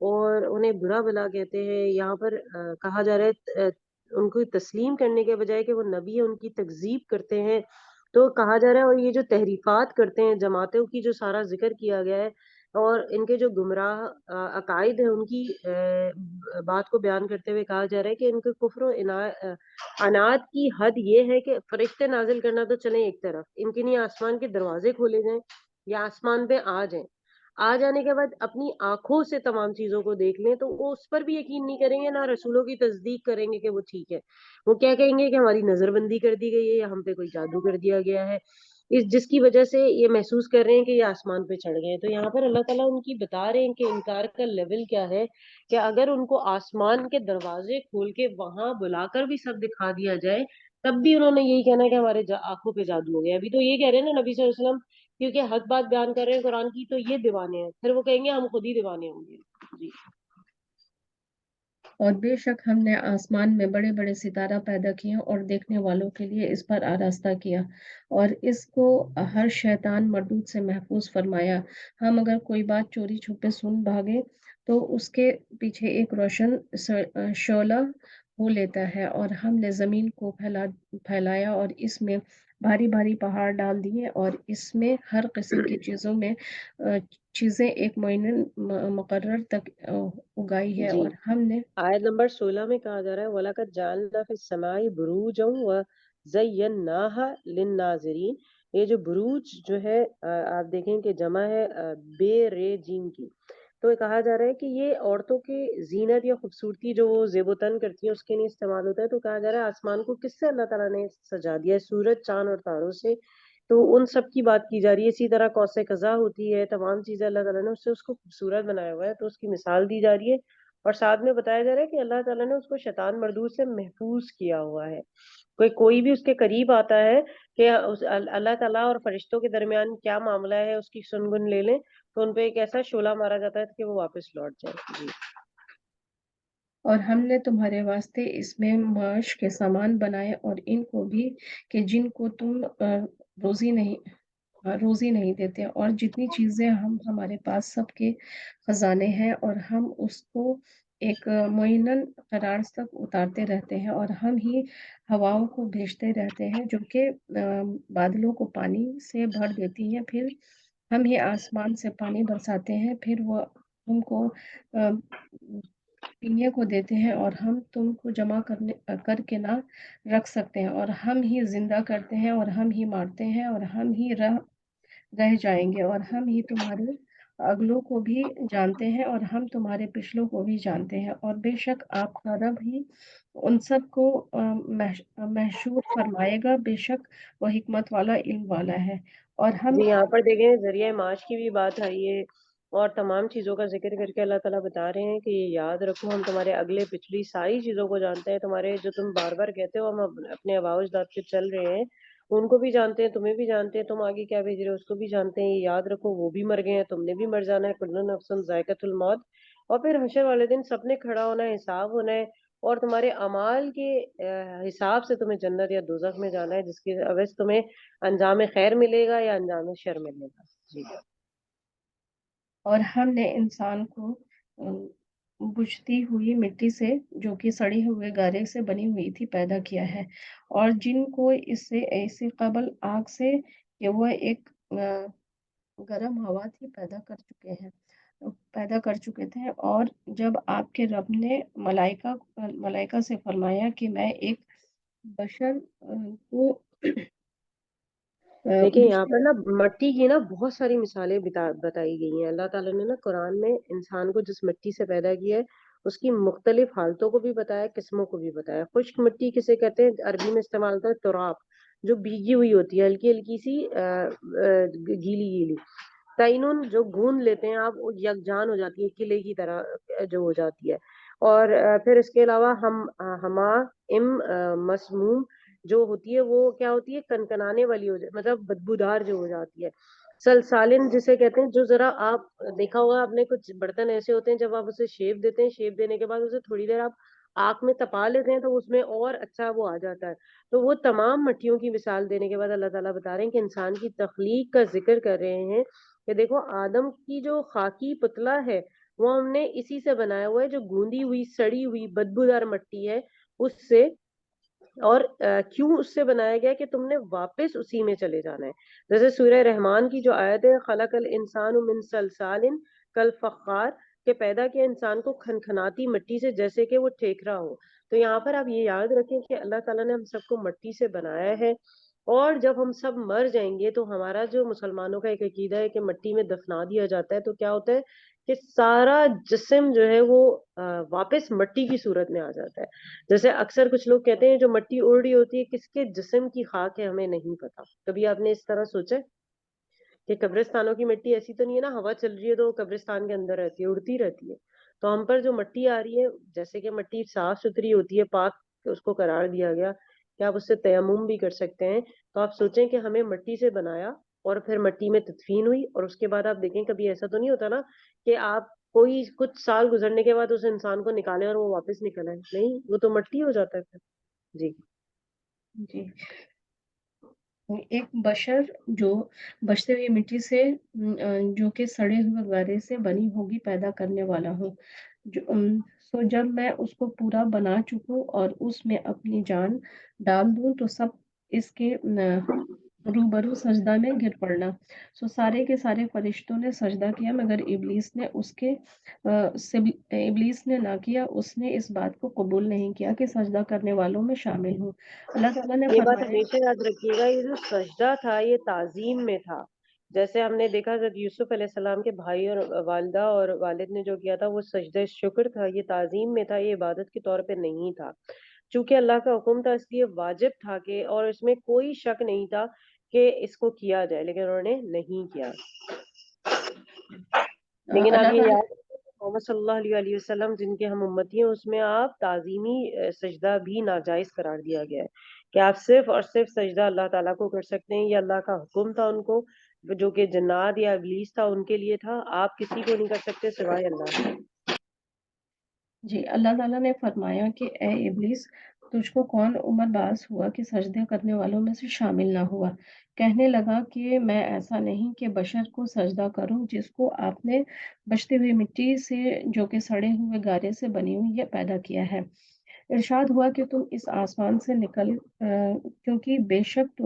اور انہیں برا بلا کہتے ہیں. یہاں پر کہا جا رہا ہے ان کو تسلیم کرنے کے بجائے کہ وہ نبی ہے ان کی تکذیب کرتے ہیں. تو کہا جا رہا ہے، اور یہ جو تحریفات کرتے ہیں جماعتوں کی جو سارا ذکر کیا گیا ہے، اور ان کے جو گمراہ عقائد ہیں ان کی بات کو بیان کرتے ہوئے کہا جا رہا ہے کہ ان کے کفر و عناد کی حد یہ ہے کہ فرشتے نازل کرنا تو چلیں ایک طرف، ان کے لیے آسمان کے دروازے کھولے جائیں یا آسمان پہ آ جائیں، آ جانے کے بعد اپنی آنکھوں سے تمام چیزوں کو دیکھ لیں، تو وہ اس پر بھی یقین نہیں کریں گے، نہ رسولوں کی تصدیق کریں گے کہ وہ ٹھیک ہے. وہ کیا کہیں گے کہ ہماری نظر بندی کر دی گئی ہے یا ہم پہ کوئی جادو کر دیا گیا ہے، جس کی وجہ سے یہ محسوس کر رہے ہیں کہ یہ آسمان پہ چڑھ گئے ہیں. تو یہاں پر اللہ تعالیٰ ان کی بتا رہے ہیں کہ انکار کا لیول کیا ہے، کہ اگر ان کو آسمان کے دروازے کھول کے وہاں بلا کر بھی سب دکھا دیا جائے، تب بھی انہوں نے یہی کہنا ہے کہ ہمارے آنکھوں پہ جادو ہو گیا. ابھی تو یہ کہہ رہے ہیں نا نبی صلی اللہ علیہ وسلم، کیونکہ حق بات بیان کر رہے ہیں قرآن کی، تو یہ دیوانے ہیں، پھر وہ کہیں گے ہم خود ہی دیوانے ہوں گے. جی. اور بے شک ہم نے آسمان میں بڑے بڑے ستارہ پیدا کیے اور دیکھنے والوں کے لیے اس پر آراستہ کیا اور اس کو ہر شیطان مردود سے محفوظ فرمایا. ہم اگر کوئی بات چوری چھپے سن بھاگے تو اس کے پیچھے ایک روشن شعلہ ہو لیتا ہے. اور ہم نے زمین کو پھیلایا اور اس میں بھاری بھاری پہاڑ ڈال دیے اور اس میں ہر قسم کی چیزیں ایک معین مقرر تک اگائی ہے. جی. اور ہم نے آیت نمبر 16 میں کہا جا رہا ہے وَلَقَدْ جَعَلْنَا فِي السَّمَاءِ بُرُوجًا وَزَيَّنَّاهَا لِلنَّاظِرِينَ. یہ جو بروج جو ہے آپ دیکھیں کہ جمع ہے بے رے جیم کی. تو کہا جا رہا ہے کہ یہ عورتوں کی زینت یا خوبصورتی جو وہ زیب و تن کرتی ہیں اس کے لیے استعمال ہوتا ہے. تو کہا جا رہا ہے آسمان کو کس سے اللہ تعالیٰ نے سجا دیا ہے؟ سورج، چاند اور تاروں سے. تو ان سب کی بات کی جا رہی ہے. اسی طرح قوس قزح ہوتی ہے، تمام چیزیں اللہ تعالیٰ نے اس کو خوبصورت بنایا ہوا ہے، تو اس کی مثال دی جا رہی ہے. اور ساتھ میں بتایا جا رہا ہے کہ اللہ تعالیٰ نے اس کو شیطان مردود سے محفوظ کیا ہوا ہے. کوئی بھی اس کے قریب آتا ہے کہ اللہ تعالیٰ اور فرشتوں کے درمیان کیا معاملہ ہے اس کی سنگن لے لیں، تو ان پہ ایک ایسا شعلہ مارا جاتا ہے کہ وہ واپس لوٹ جائے. جی. اور ہم نے تمہارے واسطے اس میں معاش کے سامان بنائے اور ان کو بھی کہ جن کو تم روزی نہیں دیتے. اور جتنی چیزیں ہمارے پاس سب کے خزانے ہیں اور ہم اس کو ایک معیناً قرار تک اتارتے رہتے ہیں. اور ہم ہی ہواؤں کو بھیجتے رہتے ہیں جو کہ بادلوں کو پانی سے بھر دیتی ہیں. پھر ہم ہی آسمان سے پانی برساتے ہیں، پھر وہ تم کو پینے کو دیتے ہیں. اور ہم تم کو جمع کر کے نہ رکھ سکتے ہیں. اور ہم ہی زندہ کرتے ہیں اور ہم ہی مارتے ہیں اور ہم ہی رہ جائیں گے. اور ہم ہی تمہارے اگلوں کو بھی جانتے ہیں اور ہم تمہارے پچھلوں کو بھی جانتے ہیں. اور بے شک آپ کا رب ہی ان سب کو محشور فرمائے گا. بے شک وہ حکمت والا، علم والا ہے. اور ہم جی. یہاں پر دیکھیں ذریعہ معاش کی بھی بات آئی ہے اور تمام چیزوں کا ذکر کر کے اللہ تعالیٰ بتا رہے ہیں کہ یہ یاد رکھو ہم تمہارے اگلے پچھلی ساری چیزوں کو جانتے ہیں. تمہارے جو تم بار بار کہتے ہو ہم اپنے آباء و اجداد پہ چل رہے ہیں، ان کو بھی جانتے ہیں، تمہیں بھی جانتے ہیں، تم آگے کیا بھیج رہے ہو اس کو بھی جانتے ہیں. یہ یاد رکھو وہ بھی مر گئے ہیں، تم نے بھی مر جانا ہے. کل نفس ذائقۃ الموت. اور پھر حشر والے دن سب نے کھڑا ہونا ہے، حساب ہونا ہے، اور تمہارے اعمال کے حساب سے تمہیں جنت یا دوزخ میں جانا ہے، جس کی عوض تمہیں انجام خیر ملے گا یا انجام شر ملے گا. جی. اور ہم نے انسان کو بجھتی ہوئی مٹی سے جو کہ سڑی ہوئے گارے سے بنی ہوئی تھی پیدا کیا ہے. اور جن کو اس سے ایسے قبل آگ سے کہ وہ ایک گرم ہوا تھی پیدا کر چکے تھے. اور جب آپ کے رب نے ملائکہ سے فرمایا کہ میں ایک بشر کو دیکھیں یہاں بجھتی پر نا مٹی کی نا بہت ساری مثالیں بتائی گئی ہیں. اللہ تعالیٰ نے نا قرآن میں انسان کو جس مٹی سے پیدا کیا ہے اس کی مختلف حالتوں کو بھی بتایا، قسموں کو بھی بتایا. خشک مٹی کسے کہتے ہیں؟ عربی میں استعمال ہوتا ہے تراب، جو بھیگی ہوئی ہوتی ہے، ہلکی ہلکی سی گیلی گیلی. تعینن جو گوند لیتے ہیں آپ، وہ یکجان ہو جاتی ہے، قلعے کی طرح جو ہو جاتی ہے. اور پھر اس کے علاوہ ہما مسموم جو ہوتی ہے وہ کیا ہوتی ہے؟ کنکنانے والی ہو جاتی، مطلب بدبودار جو ہو جاتی ہے. سلسالن جسے کہتے ہیں، جو ذرا آپ دیکھا ہوگا آپ نے کچھ برتن ایسے ہوتے ہیں جب آپ اسے شیپ دیتے ہیں، شیپ دینے کے بعد اسے تھوڑی دیر آپ آگ میں تپا لیتے ہیں تو اس میں اور اچھا وہ آ جاتا ہے. تو وہ تمام مٹیوں کی مثال دینے کے بعد اللہ تعالیٰ بتا رہے ہیں کہ انسان کی تخلیق کا ذکر کر رہے ہیں کہ دیکھو آدم کی جو خاکی پتلا ہے وہ ہم نے اسی سے بنایا ہوا ہے جو گوندی ہوئی سڑی ہوئی بدبودار مٹی ہے اس سے. اور کیوں اس سے بنایا گیا کہ تم نے واپس اسی میں چلے جانا ہے. جیسے سورہ رحمان کی جو آیت ہے خلق الانسان من صلصال کالفخار، کہ پیدا کیا انسان کو کھنکھناتی مٹی سے جیسے کہ وہ ٹھیکرا ہو. تو یہاں پر آپ یہ یاد رکھیں کہ اللہ تعالیٰ نے ہم سب کو مٹی سے بنایا ہے، اور جب ہم سب مر جائیں گے تو ہمارا جو مسلمانوں کا ایک عقیدہ ہے کہ مٹی میں دفنا دیا جاتا ہے، تو کیا ہوتا ہے کہ سارا جسم جو ہے وہ واپس مٹی کی صورت میں آ جاتا ہے. جیسے اکثر کچھ لوگ کہتے ہیں جو مٹی اڑ رہی ہوتی ہے کس کے جسم کی خاک ہے ہمیں نہیں پتا. کبھی آپ نے اس طرح سوچا ہے کہ قبرستانوں کی مٹی ایسی تو نہیں ہے نا ہوا چل رہی ہے تو وہ قبرستان کے اندر رہتی ہے، اڑتی رہتی ہے. تو ہم پر جو مٹی آ رہی ہے، جیسے کہ مٹی صاف ستھری ہوتی ہے، پاک اس کو قرار دیا گیا کہ آپ اس سے تیمم بھی کر سکتے ہیں. تو آپ سوچیں کہ ہمیں مٹی سے بنایا اور پھر مٹی میں تدفین ہوئی، اور اس کے بعد آپ دیکھیں کبھی ایسا تو نہیں ہوتا نا کہ آپ کوئی کچھ سال گزرنے کے بعد اس انسان کو نکالیں اور وہ واپس نکل آئے. نہیں، وہ تو مٹی ہو جاتا ہے پھر. جی جی. ایک بشر جو بچتے ہوئے مٹی سے جو کہ سڑے ہوئے غارے سے بنی ہوگی پیدا کرنے والا ہوں. سو جب میں اس کو پورا بنا چکوں اور اس میں اپنی جان ڈال دوں تو سب اس کے روبرو سجدہ میں گر پڑنا. سو سارے کے سارے فرشتوں نے سجدہ کیا مگر ابلیس نے نہ کیا. اس نے اس بات کو قبول نہیں کیا کہ سجدہ کرنے والوں میں شامل ہوں. اللہ تعالیٰ نے یہ بات فرمایا ہمیشہ یاد رکھیے گا، یہ جو سجدہ تھا یہ تعظیم میں تھا. جیسے ہم نے دیکھا جب یوسف علیہ السلام کے بھائی اور والدہ اور والد نے جو کیا تھا وہ سجدہ شکر تھا، یہ تعظیم میں تھا، یہ عبادت کے طور پہ نہیں تھا. چونکہ اللہ کا حکم تھا اس لیے واجب تھا کہ، اور اس میں کوئی شک نہیں تھا کہ اس کو کیا جائے، لیکن انہوں نے نہیں کیا. لیکن آپ اللہ یہ تعالیٰ یاد رکھیں کہ محمد صلی اللہ علیہ وسلم جن کے ہم امتی ہیں اس میں آپ تعظیمی سجدہ بھی ناجائز قرار دیا گیا ہے کہ آپ صرف اور صرف سجدہ اللہ تعالیٰ کو کر سکتے ہیں. یہ اللہ کا حکم تھا ان کو، جو کہ جنات یا ابلیس تھا ان کے لیے تھا. آپ کسی کو نہیں کر سکتے سوائے اللہ کے. جی. اللہ تعالیٰ نے فرمایا کہ اے ابلیس تجھ کو کون عمر باز ہوا کہ سجدے کرنے والوں میں سے شامل نہ ہوا. کہنے لگا کہ میں ایسا نہیں کہ بشر کو سجدہ کروں جس کو آپ نے بچتے ہوئے مٹی سے جو کہ سڑے ہوئے گارے سے بنی ہوئی یہ پیدا کیا ہے. ارشاد ہوا کہ تم اس آسمان سے نکل کیونکہ بے شک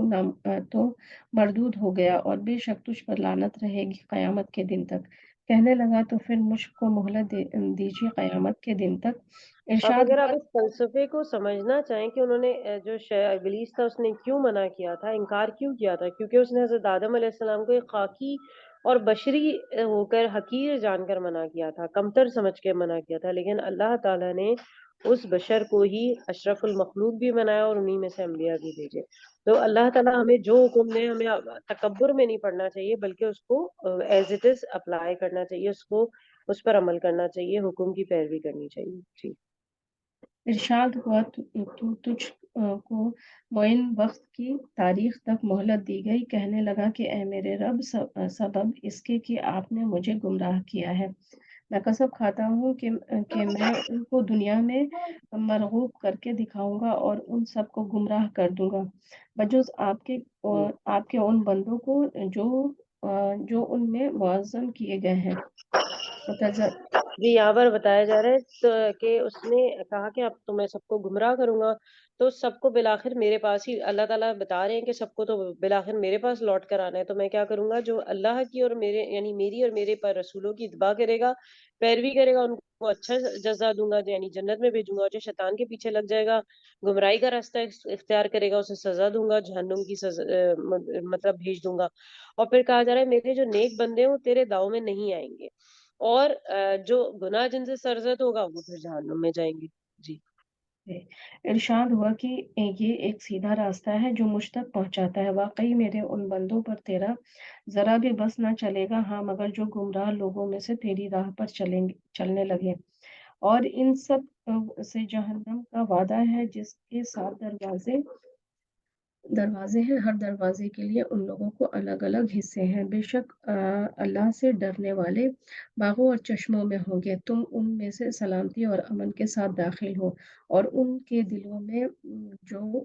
تو مردود ہو گیا اور بے شک تجھ پر لعنت رہے گی قیامت کے دن تک. کہنے لگا تو پھر مجھ کو مہلت دیجیے قیامت کے دن تک. اب ارشاد اگر آپ ہوا اس فلسفے کو سمجھنا چاہیں کہ انہوں نے جو ابلیس تھا اس نے کیوں منع کیا تھا، انکار کیوں کیا تھا، کیونکہ اس نے حضرت آدم علیہ السلام کو ایک خاکی اور بشری ہو کر حقیر جان کر منع کیا تھا، کمتر سمجھ کے منع کیا تھا. لیکن اللہ تعالیٰ نے اس بشر کو ہی اشرف المخلوق بھی بنایا اور انہی میں سے انبیاء بھی بھیجے. تو اللہ تعالیٰ ہمیں جو حکم دے ہمیں تکبر میں نہیں پڑنا چاہیے بلکہ اس کو ایز اٹ از اپلائی کرنا چاہیے، اس پر عمل کرنا چاہیے، حکم کی پیروی کرنی چاہیے. جی ارشاد ہوا تجھ کو معین وقت کی تاریخ تک مہلت دی گئی. کہنے لگا کہ اے میرے رب سبب اس کے کہ آپ نے مجھے گمراہ کیا ہے میں قسم کھاتا ہوں کہ میں ان کو دنیا میں مرغوب کر کے دکھاؤں گا اور ان سب کو گمراہ کر دوں گا بجز آپ کے ان بندوں کو جو ان میں معظم کیے گئے ہیں. جی یہاں پر بتایا جا رہا ہے کہ اس نے کہا کہ اب تو میں سب کو گمراہ کروں گا، تو سب کو بالآخر میرے پاس ہی، اللہ تعالیٰ بتا رہے ہیں کہ سب کو تو بالآخر میرے پاس لوٹ کر آنا ہے. تو میں کیا کروں گا، جو اللہ کی اور میرے یعنی میری اور میرے پر رسولوں کی اتباع کرے گا، پیروی کرے گا، ان کو اچھا جزا دوں گا، یعنی جنت میں بھیجوں گا. جو شیطان کے پیچھے لگ جائے گا، گمراہی کا راستہ اختیار کرے گا، اسے سزا دوں گا، جہنم کی مطلب بھیج دوں گا. اور پھر کہا جا رہا ہے میرے جو نیک بندے ہیں وہ تیرے داؤ میں نہیں آئیں گے، اور جو گناہ جن سے سرزد ہوگا وہ پھر جہنم میں جائیں گے. جی ارشاد ہوا کہ یہ ایک سیدھا راستہ ہے جو مجھ تک پہنچاتا ہے. واقعی میرے ان بندوں پر تیرا ذرا بھی بس نہ چلے گا، ہاں مگر جو گمراہ لوگوں میں سے تیری راہ پر چلنے لگے. اور ان سب سے جہنم کا وعدہ ہے جس کے 7 دروازے ہیں، ہر دروازے کے لیے ان لوگوں کو الگ الگ حصے ہیں. بے شک اللہ سے ڈرنے والے باغوں اور چشموں میں ہوں گے. تم ان میں سے سلامتی اور امن کے ساتھ داخل ہو اور ان کے دلوں میں جو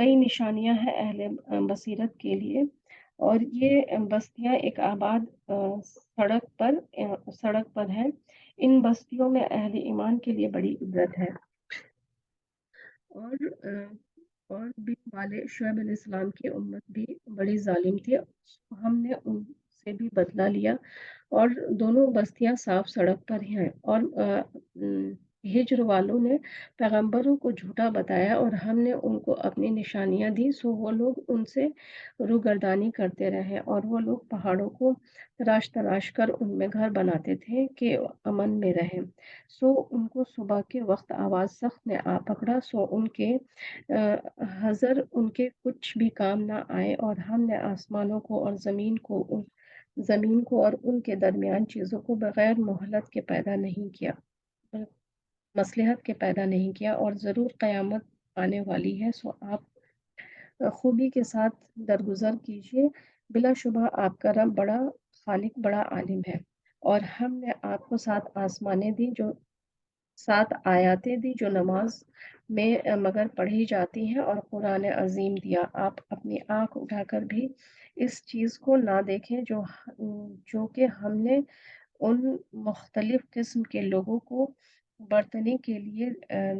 کئی نشانیاں ہیں اہل بصیرت کے لیے، اور یہ بستیاں ایک آباد سڑک پر ہیں۔ ان بستیوں میں اہل ایمان کے لیے بڑی عبرت ہے۔ اور بھی والے شعیب علیہ السلام کی امت بھی بڑی ظالم تھی، ہم نے ان سے بھی بدلہ لیا، اور دونوں بستیاں صاف سڑک پر ہیں۔ اور ہجر والوں نے پیغمبروں کو جھوٹا بتایا، اور ہم نے ان کو اپنی نشانیاں دی، سو وہ لوگ ان سے روگردانی کرتے رہے، اور وہ لوگ پہاڑوں کو تراش کر ان میں گھر بناتے تھے کہ امن میں رہیں۔ سو ان کو صبح کے وقت آواز سخت نے آ پکڑا، سو ان کے حضر ان کے کچھ بھی کام نہ آئے، اور ہم نے آسمانوں کو اور زمین کو اور ان کے درمیان چیزوں کو بغیر مصلحت کے پیدا نہیں کیا، اور ضرور قیامت آنے والی ہے، سو آپ خوبی کے ساتھ درگزر کیجیے، بلا شبہ آپ کا رب بڑا خالق، بڑا عالم ہے۔ اور ہم نے آپ کو 7 آیاتیں دی جو نماز میں مگر پڑھی جاتی ہیں، اور قرآن عظیم دیا۔ آپ اپنی آنکھ اٹھا کر بھی اس چیز کو نہ دیکھیں جو کہ ہم نے ان مختلف قسم کے لوگوں کو برتنے کے لیے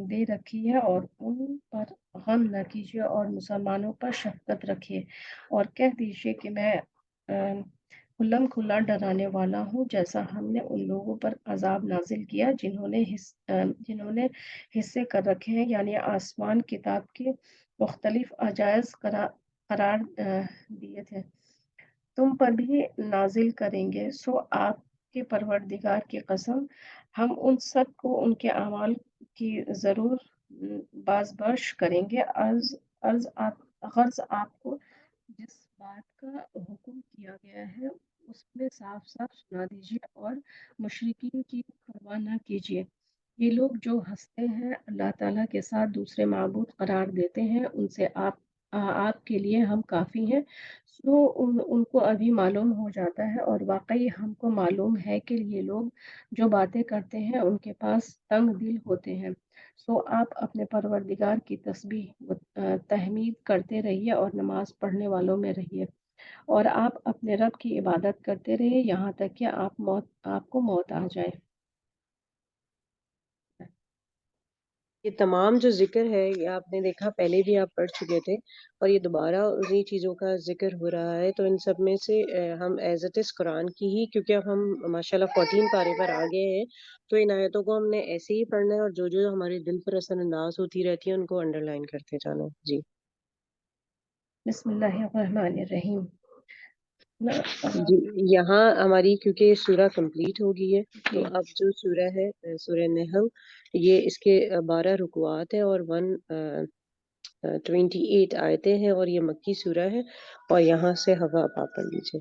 دے رکھی ہے، اور ان پر غم نہ کیجیے اور مسلمانوں پر شفقت رکھیے، اور کہہ دیجیے کہ میں کھلم کھلا ڈرانے والا ہوں، جیسا ہم نے ان لوگوں پر عذاب نازل کیا جنہوں نے حصے کر رکھے ہیں، یعنی آسمان کتاب کے مختلف عجائز قرار دیے تھے، تم پر بھی نازل کریں گے۔ سو آپ کے پروردگار کی قسم، ہم ان سب کو ان کے اعمال کی ضرور بازبخش کریں گے۔ غرض آپ کو جس بات کا حکم کیا گیا ہے اس میں صاف صاف سنا دیجیے، اور مشرکین کی پرواہ نہ کیجیے۔ یہ لوگ جو ہنستے ہیں اللہ تعالیٰ کے ساتھ دوسرے معبود قرار دیتے ہیں، ان سے آپ کے لیے ہم کافی ہیں، سو ان کو ابھی معلوم ہو جاتا ہے، اور واقعی ہم کو معلوم ہے کہ یہ لوگ جو باتیں کرتے ہیں ان کے پاس تنگ دل ہوتے ہیں۔ سو آپ اپنے پروردگار کی تسبیح تحمید کرتے رہیے اور نماز پڑھنے والوں میں رہیے، اور آپ اپنے رب کی عبادت کرتے رہیے یہاں تک کہ آپ کو موت آ جائے۔ یہ تمام جو ذکر ہے یہ آپ نے دیکھا پہلے بھی آپ پڑھ چکے تھے، اور یہ دوبارہ انہی چیزوں کا ذکر ہو رہا ہے، تو ان سب میں سے ہم ایز اٹ از قرآن کی ہی، کیونکہ اب ہم ماشاءاللہ 14 پارے پر آگے ہیں، تو ان آیتوں کو ہم نے ایسے ہی پڑھنا ہے، اور جو ہمارے دل پر اثر انداز ہوتی رہتی ہیں ان کو انڈر لائن کرتے جانا ہے۔ جی بسم اللہ الرحمن الرحیم۔ جی یہاں ہماری کیونکہ سورہ کمپلیٹ ہو گئی ہے، تو جی اب جو سورہ ہے سورہ نحل، یہ اس کے 12 رکوعات ہیں اور 128 آیتیں ہیں، اور یہ مکی سورہ ہے، اور یہاں سے ہوا آپ پڑھ لیجیے۔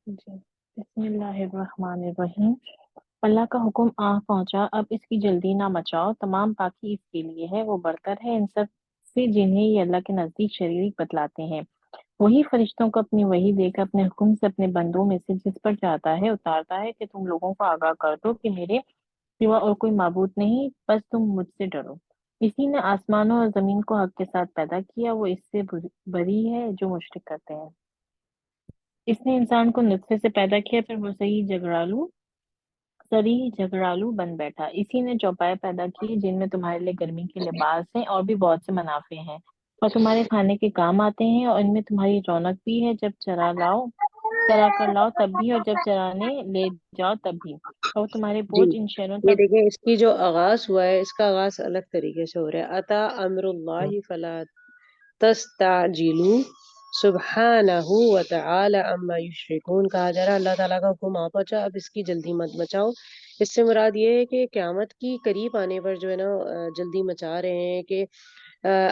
جی بسم اللہ الرحمن الرحیم۔ اللہ کا حکم آ پہنچا، اب اس کی جلدی نہ مچاؤ، تمام پاکی اس کے لیے ہے، وہ برتر ہے ان سب سے جنہیں یہ اللہ کے نزدیک شریک بتلاتے ہیں۔ وہی فرشتوں کو اپنی وحی دے کر اپنے حکم سے اپنے بندوں میں سے جس پر چاہتا ہے اتارتا ہے کہ تم لوگوں کو آگاہ کر دو کہ میرے سوا اور کوئی معبود نہیں، بس تم مجھ سے ڈرو۔ اسی نے آسمانوں اور زمین کو حق کے ساتھ پیدا کیا، وہ اس سے بری ہے جو مشرک کرتے ہیں۔ اس نے انسان کو نطفے سے پیدا کیا، پھر وہ صریح جھگڑالو بن بیٹھا۔ اسی نے چوپائے پیدا کیے جن میں تمہارے لیے گرمی کے لباس ہیں اور بھی بہت سے منافع ہیں، اور تمہارے کھانے کے کام آتے ہیں، اور ان میں تمہاری رونق بھی ہے، جب چرا کر لاؤ تب بھی، اور جب چرانے لے جاؤ تب بھی، اور تمہارے جی بوجھ ان شہروں یہ تک۔ دیکھیں اس کی جو آغاز ہوا ہے، اس کا آغاز الگ طریقے سے ہو رہا ہے۔ اتا امر اللہ فلا تستعجلوا سبحانہ وتعالی عما یشرکون، کہا جا رہا ہے اللہ تعالیٰ کا حکم آ پہنچا، اب اس کی جلدی مت مچاؤ۔ اس سے مراد یہ ہے کہ قیامت کی قریب آنے پر جو ہے نا جلدی مچا رہے ہیں، کہ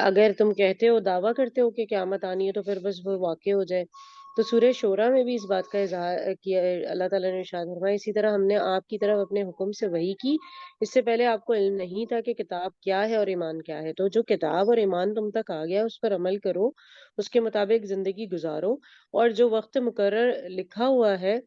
اگر تم کہتے ہو، دعویٰ کرتے ہو کہ قیامت آنی ہے، تو پھر بس وہ واقع ہو جائے۔ تو سورہ شورہ میں بھی اس بات کا اظہار کیا اللہ تعالیٰ نے ارشاد فرمایا، اسی طرح ہم نے آپ کی طرف اپنے حکم سے وحی کی، اس سے پہلے آپ کو علم نہیں تھا کہ کتاب کیا ہے اور ایمان کیا ہے، تو جو کتاب اور ایمان تم تک آ گیا اس پر عمل کرو، اس کے مطابق زندگی گزارو، اور جو وقت مقرر لکھا ہوا ہے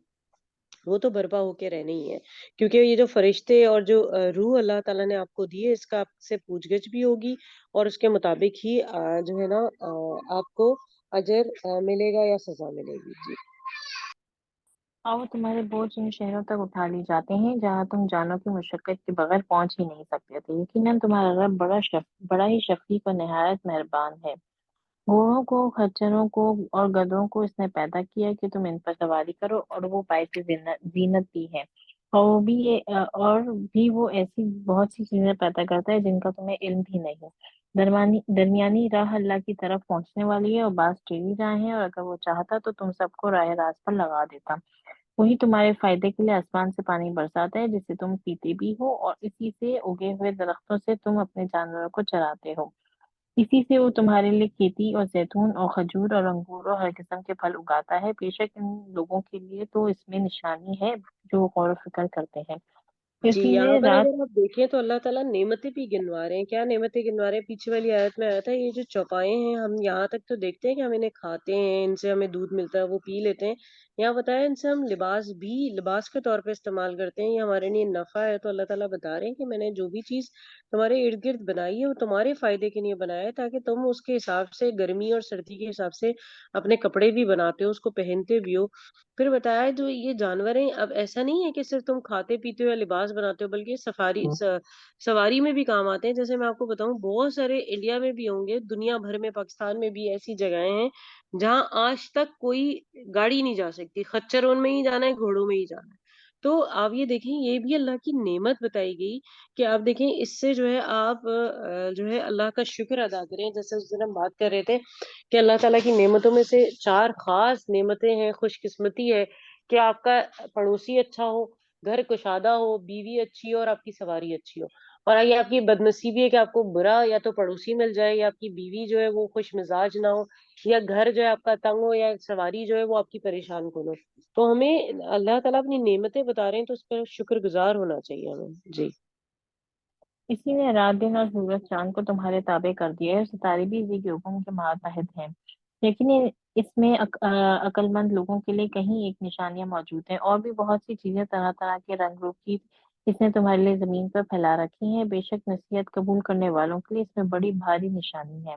وہ تو برپا ہو کے رہنے ہی ہے، کیونکہ یہ جو فرشتے اور جو روح اللہ تعالیٰ نے آپ کو دی ہے، اس کا آپ سے پوچھ گچھ بھی ہوگی، اور اس کے مطابق ہی جو ہے نا آپ کو اجر ملے گا یا سزا ملے گی۔ جی اور وہ تمہارے بوجھ ان شہروں تک اٹھا لی جاتے ہیں جہاں تم جانوں کی مشقت کے بغیر پہنچ ہی نہیں سکتے تھے۔ یقیناً تمہارا رب بڑا ہی شفیق اور نہایت مہربان ہے۔ گھوڑوں کو، خچروں کو اور گدھوں کو اس نے پیدا کیا کہ تم ان پر سواری کرو، اور وہ باعث زینت بھی ہے۔ اور بھی وہ ایسی بہت سی چیزیں پیدا کرتا ہے جن کا تمہیں علم بھی نہیں۔ درمیانی راہ اللہ کی طرف پہنچنے والی ہے، اور بعض ٹیڑھی راہیں ہیں، اور اگر وہ چاہتا تو تم سب کو راہ راست پر لگا دیتا۔ وہی تمہارے فائدے کے لیے آسمان سے پانی برساتا ہے جسے تم پیتے بھی ہو، اور اسی سے اگے ہوئے درختوں سے تم اپنے جانوروں کو چراتے ہو۔ اسی سے وہ تمہارے لیے کھیتی اور زیتون اور کھجور اور انگور اور ہر قسم کے پھل اگاتا ہے۔ بے شک ان لوگوں کے لیے تو اس میں نشانی ہے جو غور و فکر کرتے ہیں۔ جی اسی یہاں نے پر رات اگر آپ دیکھیں تو اللہ تعالیٰ نعمتیں بھی گنوا رہے ہیں۔ کیا نعمتیں گنوا رہے ہیں؟ پیچھے والی آیت میں آیا تھا یہ جو چوپائے ہیں، ہم یہاں تک تو دیکھتے ہیں کہ ہم انہیں کھاتے ہیں، ان سے ہمیں دودھ ملتا ہے، وہ پی لیتے ہیں۔ یہاں بتایا ان سے ہم لباس کے طور پہ استعمال کرتے ہیں، یہ ہمارے لیے نفع ہے۔ تو اللہ تعالیٰ بتا رہے ہیں کہ میں نے جو بھی چیز تمہارے ارد گرد بنائی ہے وہ تمہارے فائدے کے لیے بنایا ہے، تاکہ تم اس کے حساب سے گرمی اور سردی کے حساب سے اپنے کپڑے بھی بناتے ہو، اس کو پہنتے بھی ہو۔ پھر بتایا جو یہ جانور ہیں، اب ایسا نہیں ہے کہ صرف تم کھاتے پیتے ہو یا لباس بناتے ہو، بلکہ سواری میں بھی کام آتے ہیں۔ جیسے میں آپ کو بتاؤں، بہت سارے انڈیا میں بھی ہوں گے، دنیا بھر میں، پاکستان میں بھی ایسی جگہیں ہیں جہاں آج تک کوئی گاڑی نہیں جا سکتی، خچر ان میں ہی جانا ہے، گھوڑوں میں ہی جانا ہے۔ تو آپ یہ دیکھیں، یہ بھی اللہ کی نعمت بتائی گئی کہ آپ دیکھیں اس سے جو ہے آپ جو ہے اللہ کا شکر ادا کریں۔ جیسے اس دن ہم بات کر رہے تھے کہ اللہ تعالیٰ کی نعمتوں میں سے 4 خاص نعمتیں ہیں، خوش قسمتی ہے کہ آپ کا پڑوسی اچھا ہو، گھر کشادہ ہو، بیوی اچھی ہو، اور آپ کی سواری اچھی ہو۔ اور یہ آپ کی بدنصیبی ہے کہ آپ کو برا یا تو پڑوسی مل جائے، یا آپ کی بیوی جو ہے وہ خوش مزاج نہ ہو، یا گھر جو ہے آپ کا تنگ ہو، یا سواری جو ہے وہ آپ کی پریشان کن ہو۔ تو ہمیں اللہ تعالیٰ اپنی نعمتیں بتا رہے ہیں تو اس پر شکر گزار ہونا چاہیے ہمیں۔ جی اسی نے رات دن اور سورج چاند کو تمہارے تابع کر دیا ہے، اور ستارے بھی اسی کے حکم کے ماتحت ہیں۔ لیکن اس میں عقل مند لوگوں کے لیے کہیں ایک نشانیاں موجود ہیں، اور بھی بہت سی چیزیں طرح طرح کے رنگ روپ کی اس نے تمہارے لیے زمین پر پھیلا رکھی ہیں۔ بے شک نصیحت قبول کرنے والوں کے لیے اس میں بڑی بھاری نشانی ہے۔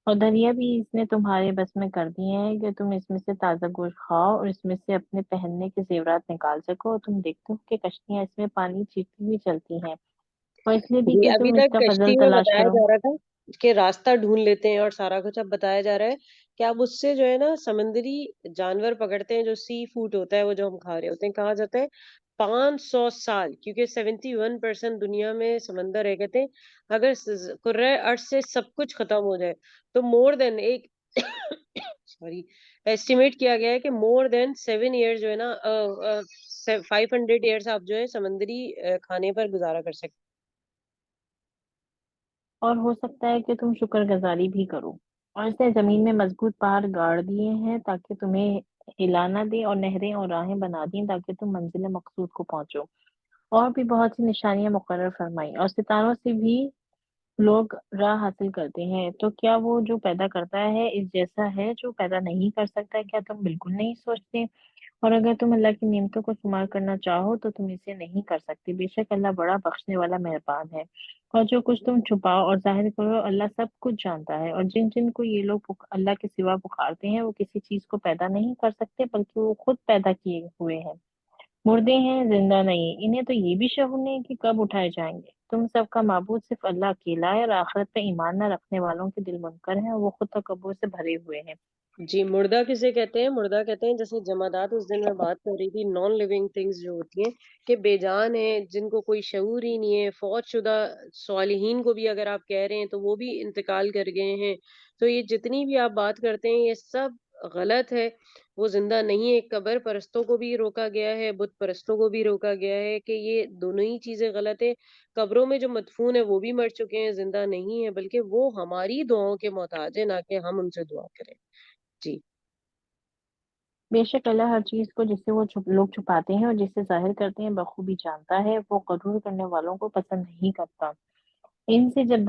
اور دریا بھی اس نے تمہارے بس میں کر دیے ہیں کہ تم اس میں سے تازہ گوشت کھاؤ، اور اس میں سے اپنے پہننے کے زیورات نکال سکو، اور تم دیکھتے ہو کہ کشتیاں اس میں پانی چیرتی ہوئی چلتی ہیں، اور اس لیے بھی جی کہ ابھی تم اس تک کا کشتی فضل میں تلاش بتایا کرو۔ جا رہا تھا کہ راستہ ڈھونڈ لیتے ہیں اور سارا کچھ اب بتایا جا رہا ہے کہ اب اس سے جو ہے نا سمندری جانور پکڑتے ہیں، جو سی فوڈ ہوتا ہے وہ جو ہم کھا رہے ہوتے ہیں، کہا جاتا ہے 500 سال، کیونکہ 71% دنیا میں سمندر ہے، کہتے ہیں اگر کرۂ ارض سے سب کچھ ختم ہو جائے تو مور دین ایک سوری ایسٹیمیٹ کیا گیا ہے کہ مور دین 7 ایئر جو ہے نا 500 ایئرس آپ جو ہے سمندری کھانے پر گزارا کر سکتے۔ اور ہو سکتا ہے کہ تم شکر گزاری بھی کرو۔ اور اس نے زمین میں مضبوط پہاڑ گاڑ دیے ہیں تاکہ تمہیں ہلا نہ دے، اور نہریں اور راہیں بنا دیں تاکہ تم منزل مقصود کو پہنچو۔ اور بھی بہت سی نشانیاں مقرر فرمائی، اور ستاروں سے بھی لوگ راہ حاصل کرتے ہیں۔ تو کیا وہ جو پیدا کرتا ہے اس جیسا ہے جو پیدا نہیں کر سکتا؟ کیا تم بالکل نہیں سوچتے؟ اور اگر تم اللہ کی نعمتوں کو شمار کرنا چاہو تو تم اسے نہیں کر سکتے۔ بے شک اللہ بڑا بخشنے والا مہربان ہے۔ اور جو کچھ تم چھپاؤ اور ظاہر کرو اللہ سب کچھ جانتا ہے۔ اور جن جن کو یہ لوگ اللہ کے سوا پکارتے ہیں وہ کسی چیز کو پیدا نہیں کر سکتے، بلکہ وہ خود پیدا کیے ہوئے ہیں۔ مردے ہیں، زندہ نہیں، انہیں تو یہ بھی شعور نہیں کہ کب اٹھائے جائیں گے۔ تم سب کا معبود صرف اللہ اکیلا ہے، اور آخرت پہ ایمان نہ رکھنے والوں کے دل منکر ہیں، اور وہ خود تکبر سے بھرے ہوئے ہیں۔ جی مردہ کسے کہتے ہیں؟ مردہ کہتے ہیں جیسے جمادات، اس دن میں بات کر رہی تھی، نان لیونگ تھنگز جو ہوتی ہیں کہ بے جان ہیں، جن کو کوئی شعور ہی نہیں ہے۔ فوت شدہ صالحین کو بھی اگر آپ کہہ رہے ہیں تو وہ بھی انتقال کر گئے ہیں۔ تو یہ جتنی بھی آپ بات کرتے ہیں یہ سب غلط ہے، وہ زندہ نہیں ہے۔ قبر پرستوں کو بھی روکا گیا ہے، بت پرستوں کو بھی روکا گیا ہے کہ یہ دونوں ہی چیزیں غلط ہے۔ قبروں میں جو مدفون ہے وہ بھی مر چکے ہیں، زندہ نہیں ہے، بلکہ وہ ہماری دعاؤں کے محتاج ہے، نہ کہ ہم ان سے دعا کریں۔ جی بے شک اللہ ہر چیز کو جسے وہ لوگ چھپاتے ہیں اور جسے ظاہر کرتے ہیں بخوبی جانتا ہے۔ وہ غرور کرنے والوں کو پسند نہیں کرتا۔ ان سے جب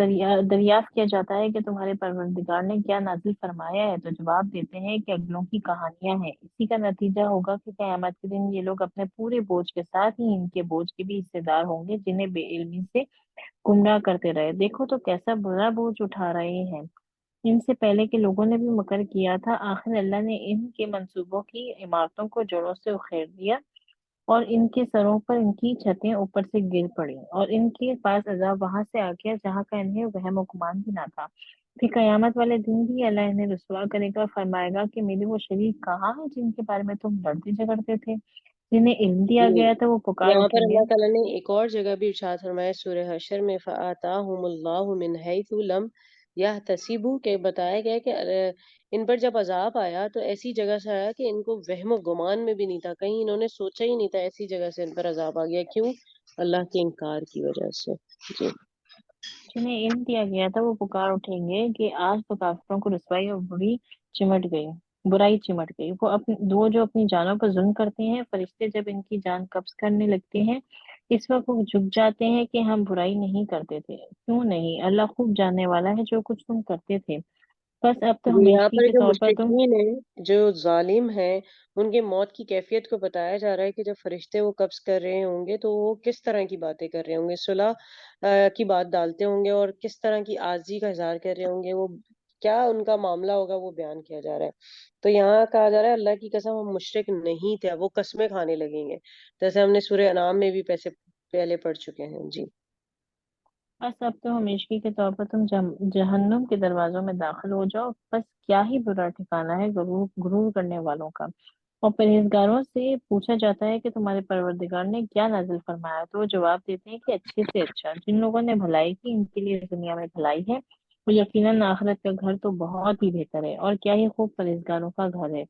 دریافت کیا جاتا ہے کہ تمہارے پروردگار نے کیا نازل فرمایا ہے تو جواب دیتے ہیں کہ اگلوں کی کہانیاں ہیں۔ اسی کا نتیجہ ہوگا کہ قیامت کے دن یہ لوگ اپنے پورے بوجھ کے ساتھ ہی ان کے بوجھ کے بھی حصے دار ہوں گے جنہیں بے علمی سے گمراہ کرتے رہے۔ دیکھو تو کیسا برا بوجھ اٹھا رہے ہیں۔ ان سے پہلے کے لوگوں نے بھی مکر کیا تھا، آخر اللہ نے ان کے منصوبوں کی عمارتوں کو جڑوں سے اکھیڑ دیا اور ان کے سروں پر ان کی چھتیں اوپر سے گر پڑیں اور ان کے پاس عذاب وہاں سے آ گیا جہاں کا انہیں وہم و گمان بھی نہ تھا۔ پھر قیامت والے دن بھی اللہ انہیں رسوا کرے گا، فرمائے گا کہ میرے وہ شریک کہاں ہیں جن کے بارے میں تم لڑتے جھگڑتے تھے، جنہیں علم دیا جی، گیا تھا وہ پکار یہاں پر اٹھیں گے۔ اللہ تعالیٰ نے ایک اور جگہ بھی ارشاد فرمایا سورہ حشر میں فَآتَاهُمُ اللَّهُ مِنْ حَيْثُ لَمْ يَحْتَسِبُوا کہ بتایا گیا کہ ان پر جب عذاب آیا تو ایسی جگہ سے آیا کہ ان کو وہم و گمان میں بھی نہیں تھا، کہیں انہوں نے سوچا ہی نہیں تھا، ایسی جگہ سے ان پر عذاب آ گیا۔ کیوں؟ اللہ کے انکار کی وجہ سے۔ جی جنہیں علم دیا گیا تھا وہ پکار اٹھیں گے کہ آج تو کافروں کو رسوائی اور برائی چمٹ گئی۔ وہ جو اپنی جانوں پر ظلم کرتے ہیں، فرشتے جب ان کی جان قبض کرنے لگتے ہیں اس وقت وہ جھک جاتے ہیں کہ ہم برائی نہیں کرتے تھے۔ کیوں نہیں؟ اللہ خوب جاننے والا ہے جو کچھ تم کرتے تھے۔ بس اب تو جی، یہاں ہمیشگی پر کے جو طور پر تم مشرکین ہیں، جو ظالم ہیں، ان کے موت کی کیفیت کو بتایا جا رہا ہے کہ جب فرشتے وہ قبض کر رہے ہوں گے تو وہ کس طرح کی باتیں کر رہے ہوں گے، صلح کی بات ڈالتے ہوں گے اور کس طرح کی عاجزی کا اظہار کر رہے ہوں گے، وہ کیا ان کا معاملہ ہوگا وہ بیان کیا جا رہا ہے۔ تو یہاں کہا جا رہا ہے اللہ کی قسم ہم مشرک نہیں تھے، اب وہ قسمیں کھانے لگیں گے، جیسے ہم نے سورہ انعام میں بھی پہلے پڑھ چکے ہیں۔ جی بس اب تو ہمیشگی کے طور پر تم جہنم کے دروازوں میں داخل ہو جاؤ۔ بس کیا ہی برا ٹھکانہ ہے غرور کرنے والوں کا۔ اور پرہیزگاروں سے پوچھا جاتا ہے کہ تمہارے پروردگار نے کیا نازل فرمایا تو وہ جواب دیتے ہیں کہ اچھے سے اچھا۔ جن لوگوں نے بھلائی کی ان کے لیے دنیا میں بھلائی ہے، وہ یقیناً آخرت کا گھر تو بہت ہی بہتر ہے، اور کیا ہی خوب پرہیزگاروں کا گھر ہے۔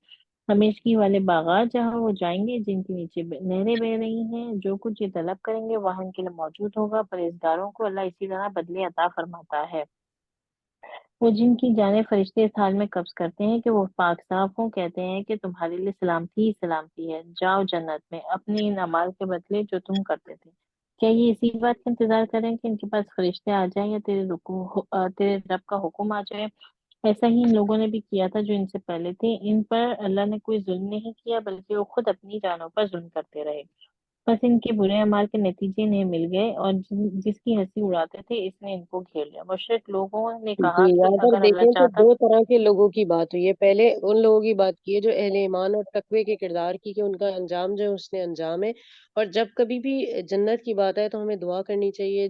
ہمیشگی والے باغات جہاں وہ جائیں گے، جن کے نیچے نہریں بہہ رہی ہیں، جو کچھ یہ طلب کریں گے وہاں ان کے لیے موجود ہوگا۔ پرہیزگاروں کو اللہ اسی طرح بدلے عطا فرماتا ہے۔ وہ جن کی جانیں فرشتے اس حال میں قبض کرتے ہیں کہ وہ پاک صاف ہوں، کہتے ہیں کہ تمہارے لیے سلامتی ہی سلامتی ہے، جاؤ جنت میں اپنے ان اعمال کے بدلے جو تم کرتے تھے۔ کیا یہ اسی بات کا انتظار کریں کہ ان کے پاس فرشتے آ جائیں یا تیرے رب کا حکم آ جائے؟ ایسا ہی ان لوگوں نے بھی کیا تھا جو ان سے پہلے تھے۔ ان پر اللہ نے کوئی ظلم نہیں کیا بلکہ وہ خود اپنی جانوں پر ظلم کرتے رہے۔ بس ان کے برے اعمال کے نتیجے انہیں مل گئے اور جس کی ہنسی اڑاتے تھے اس نے ان کو گھیر لیا۔ مشرک لوگوں نے جی، کہا کہ یہاں پر اگر اللہ دیکھیں تو چاہتا دو طرح کے لوگوں کی بات ہوئی ہے۔ پہلے ان لوگوں کی بات کی ہے جو اہل ایمان اور تقوی کے کردار کی کہ ان کا انجام جو ہے اس نے انجام ہے، اور جب کبھی بھی جنت کی بات آئے تو ہمیں دعا کرنی چاہیے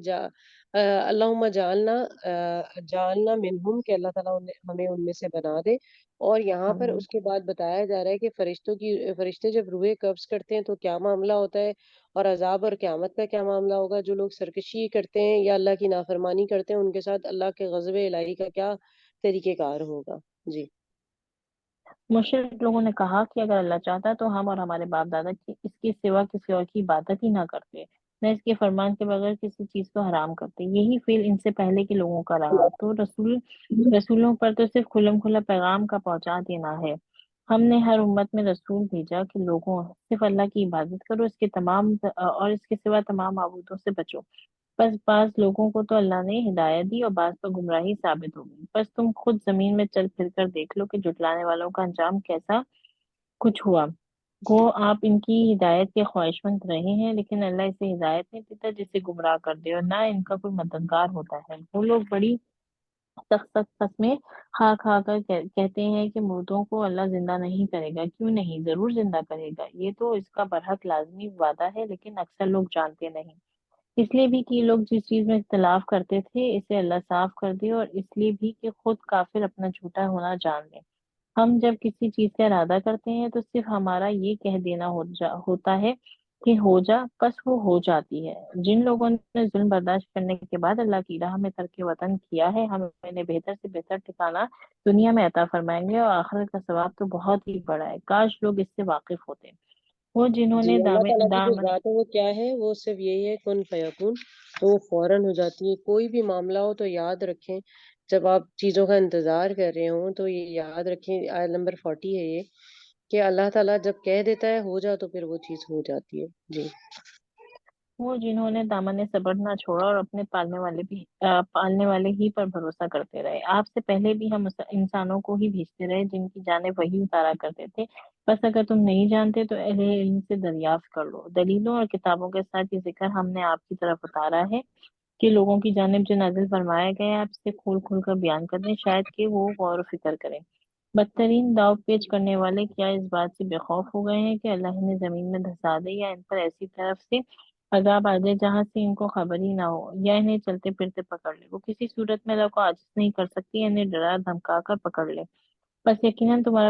اللہم جعلنا منہم کہ اللہ تعالیٰ ہمیں ان میں سے بنا دے۔ اور یہاں پر اس کے بعد بتایا جا رہا ہے کہ فرشتے جب روحیں قبض کرتے ہیں تو کیا معاملہ ہوتا ہے، اور عذاب اور قیامت کا کیا معاملہ ہوگا۔ جو لوگ سرکشی کرتے ہیں یا اللہ کی نافرمانی کرتے ہیں ان کے ساتھ اللہ کے غضب الہی کا کیا طریقہ کار ہوگا۔ جی مشرک لوگوں نے کہا کہ اگر اللہ چاہتا تو ہم اور ہمارے باپ دادا کی اس کے سوا کسی اور کی عبادت ہی نہ کرتے، نہ اس کے فرمان کے بغیر کسی چیز کو حرام کرتے۔ یہی فعل ان سے پہلے کے لوگوں کا رہا، تو رسولوں پر تو صرف کھلم کھلا پیغام کا پہنچا دینا ہے۔ ہم نے ہر امت میں رسول بھیجا کہ لوگوں صرف اللہ کی عبادت کرو، اس کے سوا تمام معبودوں سے بچو۔ بس بعض لوگوں کو تو اللہ نے ہدایت دی اور بعض پر گمراہی ثابت ہو گئی۔ بس تم خود زمین میں چل پھر کر دیکھ لو کہ جھٹلانے والوں کا انجام کیسا کچھ ہوا۔ گو آپ ان کی ہدایت کے خواہش مند رہے ہیں، لیکن اللہ اسے ہدایت نہیں دیتا جسے گمراہ کر دے، اور نہ ان کا کوئی مددگار ہوتا ہے۔ وہ لوگ بڑی سخت سخت قسمیں کھا کھا کر کہتے ہیں کہ مردوں کو اللہ زندہ نہیں کرے گا۔ کیوں نہیں، ضرور زندہ کرے گا، یہ تو اس کا برحق لازمی وعدہ ہے، لیکن اکثر لوگ جانتے نہیں۔ اس لیے بھی کہ یہ لوگ جس چیز میں اختلاف کرتے تھے اسے اللہ صاف کر دے، اور اس لیے بھی کہ خود کافر اپنا جھوٹا ہونا جان لے۔ ہم جب کسی چیز کا ارادہ کرتے ہیں تو صرف ہمارا یہ کہہ دینا ہوتا ہے کہ ہو جا، بس وہ ہو جاتی ہے۔ جن لوگوں نے ظلم برداشت کرنے کے بعد اللہ کی راہ میں ترک وطن کیا ہے، ہم انہیں بہتر سے بہتر ٹھکانہ دنیا میں عطا فرمائیں گے، اور آخرت کا ثواب تو بہت ہی بڑا ہے۔ کاش لوگ اس سے واقف ہوتے۔ وہ جنہوں جی، نے اللہ تعالیٰ کی جو دامن ذات ہے وہ کیا ہے، وہ صرف یہی ہے کن فیکون، تو وہ فوراً ہو جاتی ہے۔ کوئی بھی معاملہ ہو تو یاد رکھیں، جب آپ چیزوں کا انتظار کر رہے ہوں تو یہ یاد رکھیں، آیت نمبر 40 ہے یہ، کہ اللہ تعالیٰ جب کہہ دیتا ہے ہو جا تو پھر وہ چیز ہو جاتی ہے۔ جی وہ جنہوں نے دامن صبر نہ چھوڑا اور اپنے پالنے والے ہی پر بھروسہ کرتے رہے۔ آپ سے پہلے بھی ہم انسانوں کو ہی بھیجتے رہے جن کی جانب وحی اتارا کرتے تھے۔ بس اگر تم نہیں جانتے تو اہل علم سے دریافت کر لو۔ دلیلوں اور کتابوں کے ساتھ یہ ذکر ہم نے آپ کی طرف اتارا ہے کہ لوگوں کی جانب جو نازل فرمایا گیا ہے آپ سے کھول کھول کر بیان کر دیں، شاید کہ وہ غور و فکر کریں۔ بدترین داؤ پیچ کرنے والے کیا اس بات سے بے خوف ہو گئے ہیں کہ اللہ انہیں زمین میں دھسا دے یا ان پر ایسی طرف سے عذاب آ جائے جہاں سے ان کو خبر ہی نہ ہو، یا انہیں چلتے پھرتے پکڑ لے۔ وہ کسی صورت میں اللہ کو عاجز نہیں کر سکتی، انہیں ڈرا دھمکا کر پکڑ لے۔ بس یقیناً تمہارا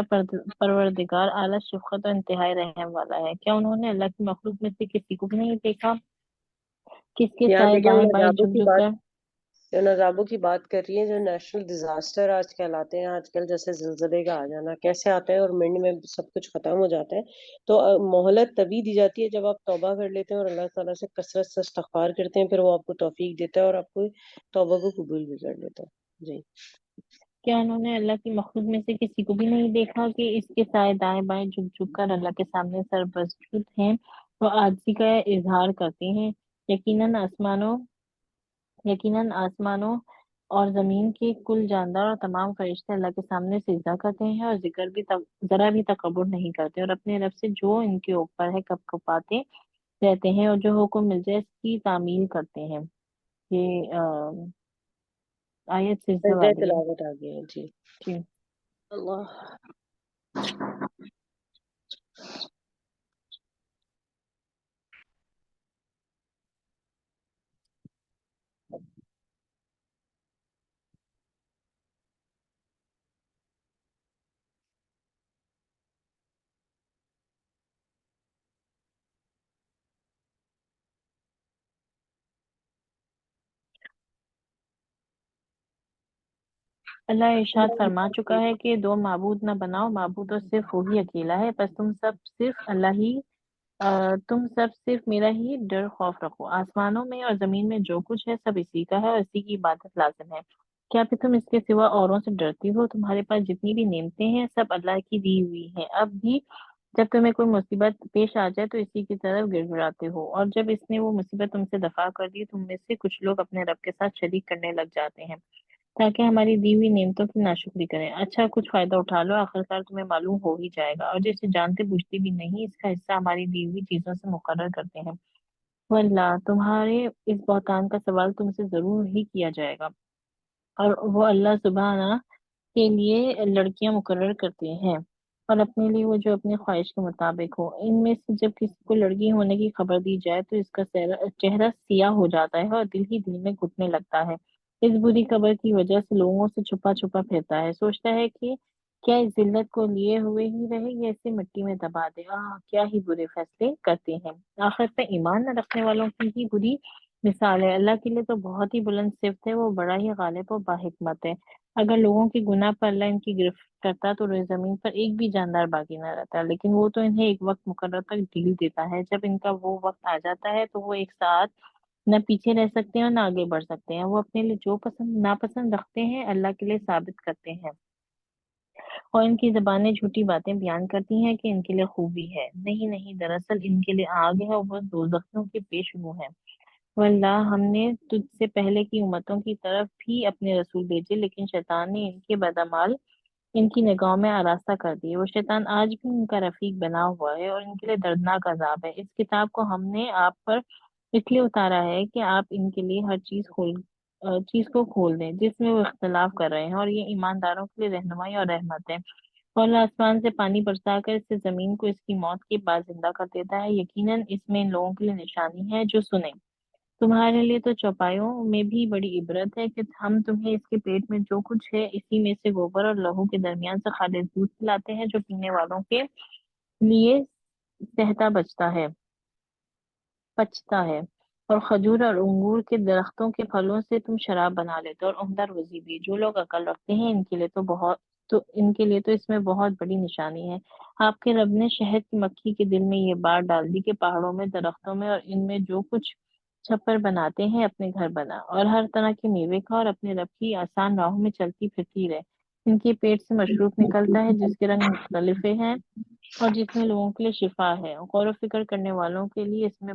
پروردگار اعلیٰ شفقت اور انتہائی رحم والا ہے۔ کیا انہوں نے اللہ کی مخلوق میں سے کسی کو بھی نہیں دیکھا کہ اس کے یہاں سائے دیکھیں دائیں بائیں جھک جھک کر نظابوں کی بات کر رہی ہیں، جو نیشنل ڈیزاسٹر آج کل آتے ہیں، آج کل جیسے زلزلے کا آ جانا کیسے آتا ہے اور منٹ میں سب کچھ ختم ہو جاتا ہے، تو مہلت تبھی دی جاتی ہے جب آپ توبہ کر لیتے ہیں اور اللہ تعالیٰ سے کثرت سے استغفار کرتے ہیں، پھر وہ آپ کو توفیق دیتا ہے اور آپ کو توبہ کو قبول بھی کر لیتا ہے۔ جی کیا انہوں نے اللہ کی مخلوق میں سے کسی کو بھی نہیں دیکھا کہ اس کے سائے دائیں بائیں جھک جھک کر اللہ کے سامنے سر بسجود ہیں، وہ عاجزی کا اظہار کرتے ہیں۔ یقیناً آسمانوں اور زمین کے کل جاندار اور تمام فرشتے اللہ کے سامنے سجدہ کرتے ہیں اور ذرا بھی تکبر نہیں کرتے، اور اپنے رب سے جو ان کے اوپر ہے کپ کپاتے رہتے ہیں، اور جو حکم مل جائے اس کی تعمیل کرتے ہیں۔ یہ آیت سجدہ سجدہ والی ہے۔ تلاوت آ گیا ہے۔ جی جی اللہ اللہ ارشاد فرما چکا ہے کہ دو معبود نہ بناؤ، معبود تو صرف وہی اکیلا ہے، بس تم سب صرف میرا ہی ڈر خوف رکھو۔ آسمانوں میں اور زمین میں جو کچھ ہے سب اسی کا ہے اور اسی کی عبادت لازم ہے۔ کیا پھر تم اس کے سوا اوروں سے ڈرتی ہو؟ تمہارے پاس جتنی بھی نعمتیں ہیں سب اللہ کی دی ہوئی ہیں۔ اب بھی جب تمہیں کوئی مصیبت پیش آ جائے تو اسی کی طرف گڑ گڑاتے ہو، اور جب اس نے وہ مصیبت تم سے دفع کر دی تم میں سے کچھ لوگ اپنے رب کے ساتھ شریک کرنے لگ جاتے ہیں تاکہ ہماری دی ہوئی نعمتوں کی ناشکری کریں۔ اچھا کچھ فائدہ اٹھا لو، آخرکار تمہیں معلوم ہو ہی جائے گا، اور جسے جانتے بوجھتے بھی نہیں اس کا حصہ ہماری دی ہوئی چیزوں سے مقرر کرتے ہیں۔ واللہ تمہارے اس بہتان کا سوال تم سے ضرور ہی کیا جائے گا، اور وہ اللہ سبحانہ کے لیے لڑکیاں مقرر کرتے ہیں اور اپنے لیے وہ جو اپنی خواہش کے مطابق ہو۔ ان میں سے جب کسی کو لڑکی ہونے کی خبر دی جائے تو اس کا چہرہ سیاہ ہو جاتا ہے اور دل ہی دل میں گھٹنے لگتا ہے۔ اس بری خبر کی وجہ سے لوگوں سے چھپا چھپا پھرتا ہے، سوچتا ہے کہ کیا اس ذلت کو لیے ہوئے ہی رہے یا اسے مٹی میں دبا دے۔ کیا ہی برے فیصلے کرتے ہیں۔ آخرت پہ ایمان نہ رکھنے والوں کی ہی بری مثال ہے۔ اللہ کے لیے تو بہت ہی بلند صفت ہے، وہ بڑا ہی غالب اور باحکمت ہے۔ اگر لوگوں کی گناہ پر اللہ ان کی گرفت کرتا تو روئے زمین پر ایک بھی جاندار باقی نہ رہتا، لیکن وہ تو انہیں ایک وقت مقرر تک ڈھیل دیتا ہے۔ جب ان کا وہ وقت آ جاتا ہے تو وہ ایک ساتھ نہ پیچھے رہ سکتے ہیں اور نہ آگے بڑھ سکتے ہیں۔ وہ اپنے لیے جو پسند ناپسند رکھتے ہیں اللہ کے لیے ثابت کرتے ہیں، اور ان کی زبانیں جھوٹی باتیں بیان کرتی ہیں کہ ان کے لیے خوبی ہے۔ نہیں، دراصل ان کے لیے آگ ہے اور وہ دوزخیوں کے پیش رو ہیں۔ واللہ ہم نے تجھ سے پہلے کی امتوں کی طرف بھی اپنے رسول بھیجے، لیکن شیطان نے ان کے بدعمال ان کی نگاہوں میں آراستہ کر دیے۔ وہ شیطان آج بھی ان کا رفیق بنا ہوا ہے اور ان کے لیے دردناک عذاب ہے۔ اس کتاب کو ہم نے آپ پر اس لیے اتارا ہے کہ آپ ان کے لیے ہر چیز کو کھول دیں جس میں وہ اختلاف کر رہے ہیں، اور یہ ایمانداروں کے لیے رہنمائی اور رحمت ہے۔ اور اللہ آسمان سے پانی برسا کر اس سے زمین کو اس کی موت کے بعد زندہ کر دیتا ہے۔ یقیناً اس میں ان لوگوں کے لیے نشانی ہے جو سنیں۔ تمہارے لیے تو چوپایوں میں بھی بڑی عبرت ہے کہ ہم تمہیں اس کے پیٹ میں جو کچھ ہے اسی میں سے گوبر اور لہو کے درمیان سے خالص دودھ پلاتے ہیں جو پینے والوں کے لیے صحتا پچتا ہے، اور کھجور اور انگور کے درختوں کے پھلوں سے تم شراب بنا لیتے ہو، اور عمدہ روزی بھی۔ جو لوگ عقل رکھتے ہیں ان کے لیے تو اس میں بہت بڑی نشانی ہے۔ آپ کے رب نے شہد کی مکھی کے دل میں یہ بات ڈال دی کہ پہاڑوں میں، درختوں میں اور ان میں جو کچھ چھپر بناتے ہیں اپنے گھر بنا، اور ہر طرح کے میوے کا، اور اپنے رب کی آسان راہوں میں چلتی پھرتی رہے۔ ان کے پیٹ سے مشروب نکلتا ہے جس کے رنگ مختلف ہیں اور جس میں لوگوں کے لیے شفا ہے۔ غور و فکر کرنے والوں کے لیے اس میں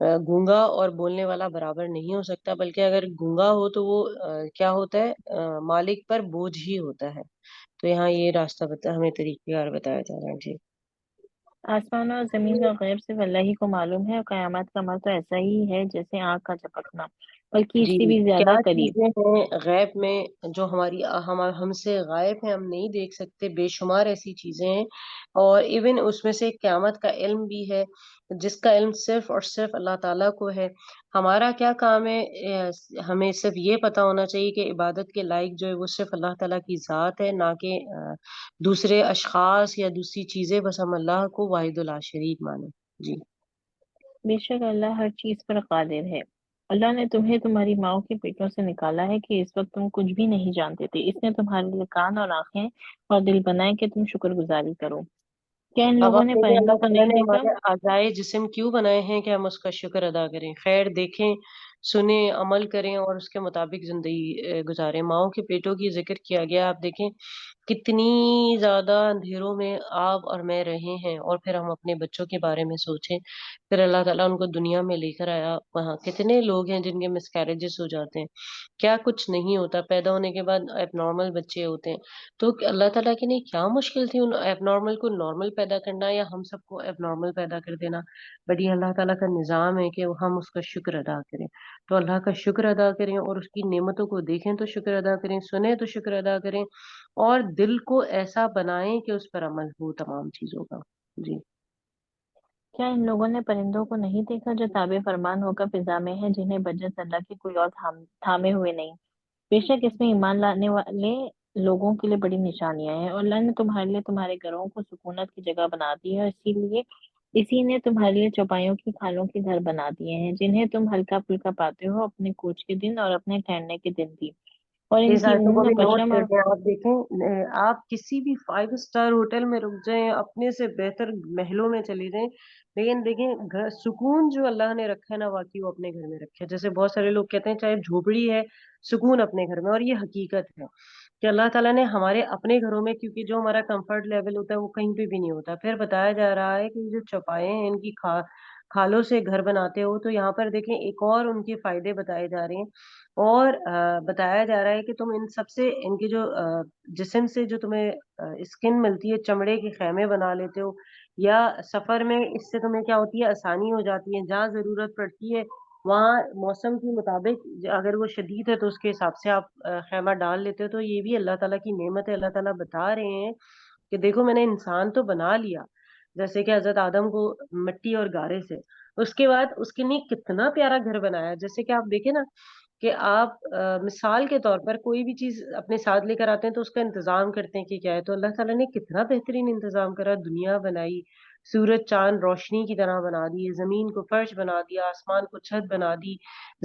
گونگا اور بولنے والا برابر نہیں ہو سکتا، بلکہ اگر گونگا ہو تو وہ کیا ہوتا ہے، مالک پر بوجھ ہی ہوتا ہے۔ تو یہاں یہ راستہ ہمیں طریقہ کار بتایا جا رہا ہے۔ جی آسمان اور زمین کا غیب صرف اللہ ہی کو معلوم ہے، اور قیامت کا عمل تو ایسا ہی ہے جیسے آنکھ کا جھپکنا، بلکہ اس جی، سے بھی کیا زیادہ قریب۔ چیزیں ہیں غیب میں جو ہم سے غائب ہیں، ہم نہیں دیکھ سکتے، بے شمار ایسی چیزیں ہیں، اور ایون اس میں سے قیامت کا علم بھی ہے، جس کا علم صرف اور صرف اللہ تعالیٰ کو ہے۔ ہمارا کیا کام ہے، ہمیں صرف یہ پتا ہونا چاہیے کہ عبادت کے لائق جو ہے وہ صرف اللہ تعالیٰ کی ذات ہے، نہ کہ دوسرے اشخاص یا دوسری چیزیں، بس ہم اللہ کو واحد لا شریک مانیں۔ جی بے شک اللہ ہر چیز پر قادر ہے۔ اللہ نے تمہیں تمہاری ماؤں کے پیٹوں سے نکالا ہے کہ اس وقت تم کچھ بھی نہیں جانتے تھے، اس نے تمہارے لیے کان اور آنکھیں اور دل بنائے کہ تم شکر گزاری کرو۔ کیا ان اب لوگوں آپ نے دیکھیں اللہ پرندوں کو تعالیٰ نہیں نے دیکھا؟ ہمارے اعضائے جسم کیوں بنائے ہیں کہ ہم اس کا شکر ادا کریں، خیر دیکھیں، سنیں، عمل کریں اور اس کے مطابق زندگی گزاریں۔ ماؤں کے پیٹوں کی ذکر کیا گیا، آپ دیکھیں کتنی زیادہ اندھیروں میں آپ اور میں رہے ہیں، اور پھر ہم اپنے بچوں کے بارے میں سوچیں، پھر اللہ تعالیٰ ان کو دنیا میں لے کر آیا، وہاں کتنے لوگ ہیں جن کے مس کیریجز ہو جاتے ہیں، کیا کچھ نہیں ہوتا، پیدا ہونے کے بعد ایب نارمل بچے ہوتے ہیں۔ تو اللہ تعالیٰ کے لیے کیا مشکل تھی ان ایب نارمل کو نارمل پیدا کرنا، یا ہم سب کو ایب نارمل پیدا کر دینا؟ بٹ یہ اللہ تعالیٰ کا نظام ہے کہ ہم اس کا شکر ادا کریں۔ تو اللہ کا شکر ادا کریں اور اس کی نعمتوں کو دیکھیں تو شکر ادا کریں، سنیں تو شکر ادا کریں، اور دل کو ایسا بنائیں کہ اس پر عمل ہو تمام چیزوں کا۔ جی کیا ان لوگوں نے پرندوں کو نہیں دیکھا جو تابع فرمان ہو کر فضا میں ہیں، جنہیں بجز اللہ کے کوئی اور تھامے ہوئے نہیں؟ بے شک اس میں ایمان لانے والے لوگوں کے لیے بڑی نشانیاں ہیں، اور اللہ نے تمہارے لیے تمہارے گھروں کو سکونت کی جگہ بنا دی ہے، اور اسی نے تمہارے لیے چوپایوں کی کھالوں کے گھر بنا دیے ہیں، جنہیں تم ہلکا پھلکا پاتے ہو اپنے کوچ کے دن اور اپنے ٹھہرنے کے دن بھی، اور ان اس کی آیتوں کو اون اور بھی نوٹ پشم اور کرتے ہیں، آپ دیکھیں آپ کسی بھی 5 اسٹار ہوٹل میں رک جائیں، اپنے سے بہتر محلوں میں چلی جائیں، لیکن دیکھیں سکون جو اللہ نے رکھا ہے نا، واقعی وہ اپنے گھر میں رکھا ہے۔ جیسے بہت سارے لوگ کہتے ہیں چاہے جھوپڑی ہے، سکون اپنے گھر میں، اور یہ حقیقت ہے کہ اللہ تعالیٰ نے ہمارے اپنے گھروں میں، کیونکہ جو ہمارا کمفرٹ لیول ہوتا ہے وہ کہیں پہ بھی نہیں ہوتا۔ پھر بتایا جا رہا ہے کہ یہ جو چوپائے ہیں ان کی کھالوں سے گھر بناتے ہو، تو یہاں پر دیکھیں ایک اور ان کے فائدے بتائے جا رہے ہیں، اور بتایا جا رہا ہے کہ تم ان سب سے، ان کے جو جسم سے جو تمہیں اسکن ملتی ہے، چمڑے کے خیمے بنا لیتے ہو، یا سفر میں اس سے تمہیں کیا ہوتی ہے، آسانی ہو جاتی ہے، جہاں ضرورت پڑتی ہے وہاں موسم کے مطابق اگر وہ شدید ہے تو اس کے حساب سے آپ خیمہ ڈال لیتے ہو۔ تو یہ بھی اللہ تعالیٰ کی نعمت ہے۔ اللہ تعالیٰ بتا رہے ہیں کہ دیکھو میں نے انسان تو بنا لیا، جیسے کہ حضرت آدم کو مٹی اور گارے سے، اس کے بعد اس کے لیے کتنا پیارا گھر بنایا۔ جیسے کہ آپ دیکھیں نا کہ آپ مثال کے طور پر کوئی بھی چیز اپنے ساتھ لے کر آتے ہیں تو اس کا انتظام کرتے ہیں کہ کیا ہے، تو اللہ تعالیٰ نے کتنا بہترین انتظام کرا، دنیا بنائی، سورج چاند روشنی کی طرح بنا دی، زمین کو فرش بنا دیا، آسمان کو چھت بنا دی،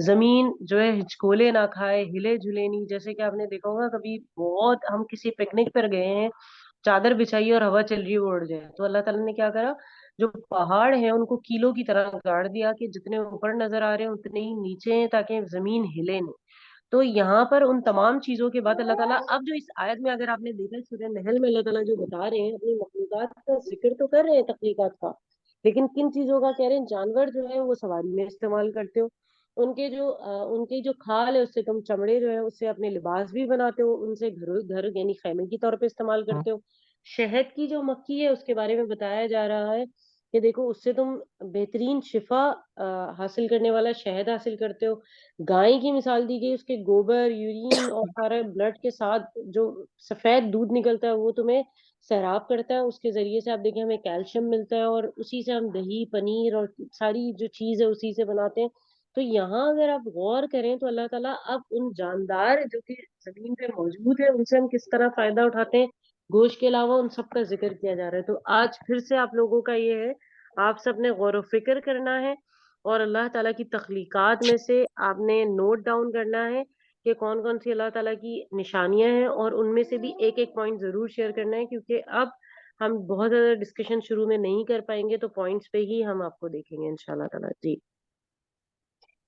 زمین جو ہے ہچکولے نہ کھائے، ہلے جھلے نہیں۔ جیسے کہ آپ نے دیکھا ہوگا کبھی بہت ہم کسی پکنک پر گئے ہیں، چادر بچھائی اور ہوا چل رہی ہے وہ اڑ جائے، تو اللہ تعالیٰ نے کیا کرا، جو پہاڑ ہیں ان کو کیلوں کی طرح گاڑ دیا کہ جتنے اوپر نظر آ رہے ہیں اتنے ہی نیچے ہیں، تاکہ زمین ہلے نہیں۔ تو یہاں پر ان تمام چیزوں کے بعد اللہ تعالیٰ اب جو اس آیت میں اگر آپ نے دیکھا سورہ نحل میں اللہ تعالیٰ جو بتا رہے ہیں، اپنی مخلوقات کا ذکر تو کر رہے ہیں تخلیقات کا، لیکن کن چیزوں کا کہہ رہے ہیں، جانور جو ہے وہ سواری میں استعمال کرتے ہو، ان کے جو کھال ہے اس سے تم چمڑے جو ہے اس سے اپنے لباس بھی بناتے ہو، ان سے گھر یعنی خیمے کی طور پہ استعمال کرتے ہو۔ شہد کی جو مکھی ہے اس کے بارے میں بتایا جا رہا ہے کہ دیکھو اس سے تم بہترین شفا حاصل کرنے والا شہد حاصل کرتے ہو۔ گائے کی مثال دی گئی، اس کے گوبر، یورین اور سارے بلڈ کے ساتھ جو سفید دودھ نکلتا ہے وہ تمہیں سیراب کرتا ہے، اس کے ذریعے سے آپ دیکھیں ہمیں کیلشیم ملتا ہے، اور اسی سے ہم دہی، پنیر اور ساری جو چیز ہے اسی سے بناتے ہیں۔ تو یہاں اگر آپ غور کریں تو اللہ تعالیٰ اب ان جاندار جو کہ زمین پہ موجود ہے ان سے ہم کس طرح فائدہ اٹھاتے ہیں، گوشت کے علاوہ ان سب کا ذکر کیا جا رہا ہے۔ تو آج پھر سے آپ لوگوں کا یہ ہے، آپ سب نے غور و فکر کرنا ہے، اور اللہ تعالیٰ کی تخلیقات میں سے آپ نے نوٹ ڈاؤن کرنا ہے کہ کون کون سی اللہ تعالیٰ کی نشانیاں ہیں، اور ان میں سے بھی ایک ایک پوائنٹ ضرور شیئر کرنا ہے، کیونکہ اب ہم بہت زیادہ ڈسکشن شروع میں نہیں کر پائیں گے، تو پوائنٹس پہ ہی ہم آپ کو دیکھیں گے انشاءاللہ تعالیٰ۔ جی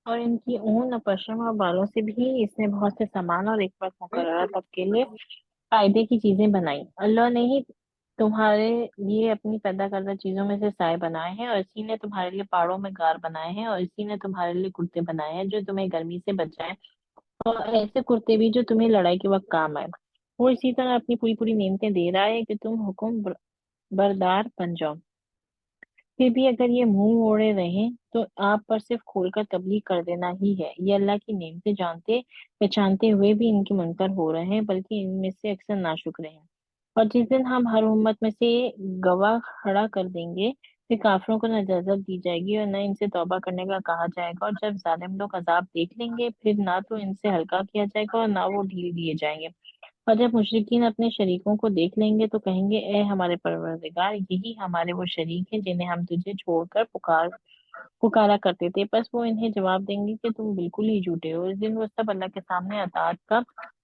اور ان کی اون اور پشم اور بالوں سے بھی اس نے بہت سے سامان اور ایک وقت مقررہ سب کے لیے فائدے کی چیزیں بنائی۔ اللہ نے ہی تمہارے لیے اپنی پیدا کردہ چیزوں میں سے سائے بنائے ہیں، اور اسی نے تمہارے لیے پہاڑوں میں غار بنائے ہیں، اور اسی نے تمہارے لیے کرتے بنائے ہیں جو تمہیں گرمی سے بچائیں، اور ایسے کرتے بھی جو تمہیں لڑائی کے وقت کام آئے۔ وہ اسی طرح اپنی پوری پوری نعمتیں دے رہا ہے کہ تم حکم بردار بن جاؤ۔ پھر بھی اگر یہ منہ اوڑے رہیں تو آپ پر صرف کھول کر تبلیغ کر دینا ہی ہے۔ یہ اللہ کی نعمتیں جانتے پہچانتے ہوئے بھی ان کے منکر ہو رہے ہیں، بلکہ ان میں سے اکثر ناشکر ہیں۔ اور جس دن ہم ہر امت میں سے گواہ کھڑا کر دیں گے، پھر کافروں کو نہ اجازت دی جائے گی اور نہ ان سے توبہ کرنے کا کہا جائے گا، اور جب ظالم لوگ عذاب دیکھ لیں گے، پھر نہ تو ان سے ہلکا کیا جائے گا اور نہ وہ ڈھیل دیے جائیں گے۔ اور جب مشرکین اپنے شریکوں کو دیکھ لیں گے تو کہیں گے، اے ہمارے پروردگار، یہی ہمارے وہ شریک ہیں جنہیں ہم تجھے چھوڑ کر پکارا کرتے تھے۔ بس وہ انہیں جواب دیں گے کہ تم بالکل ہی جھوٹے ہو۔ اس دن وہ سب اللہ کے سامنے اطاعت کا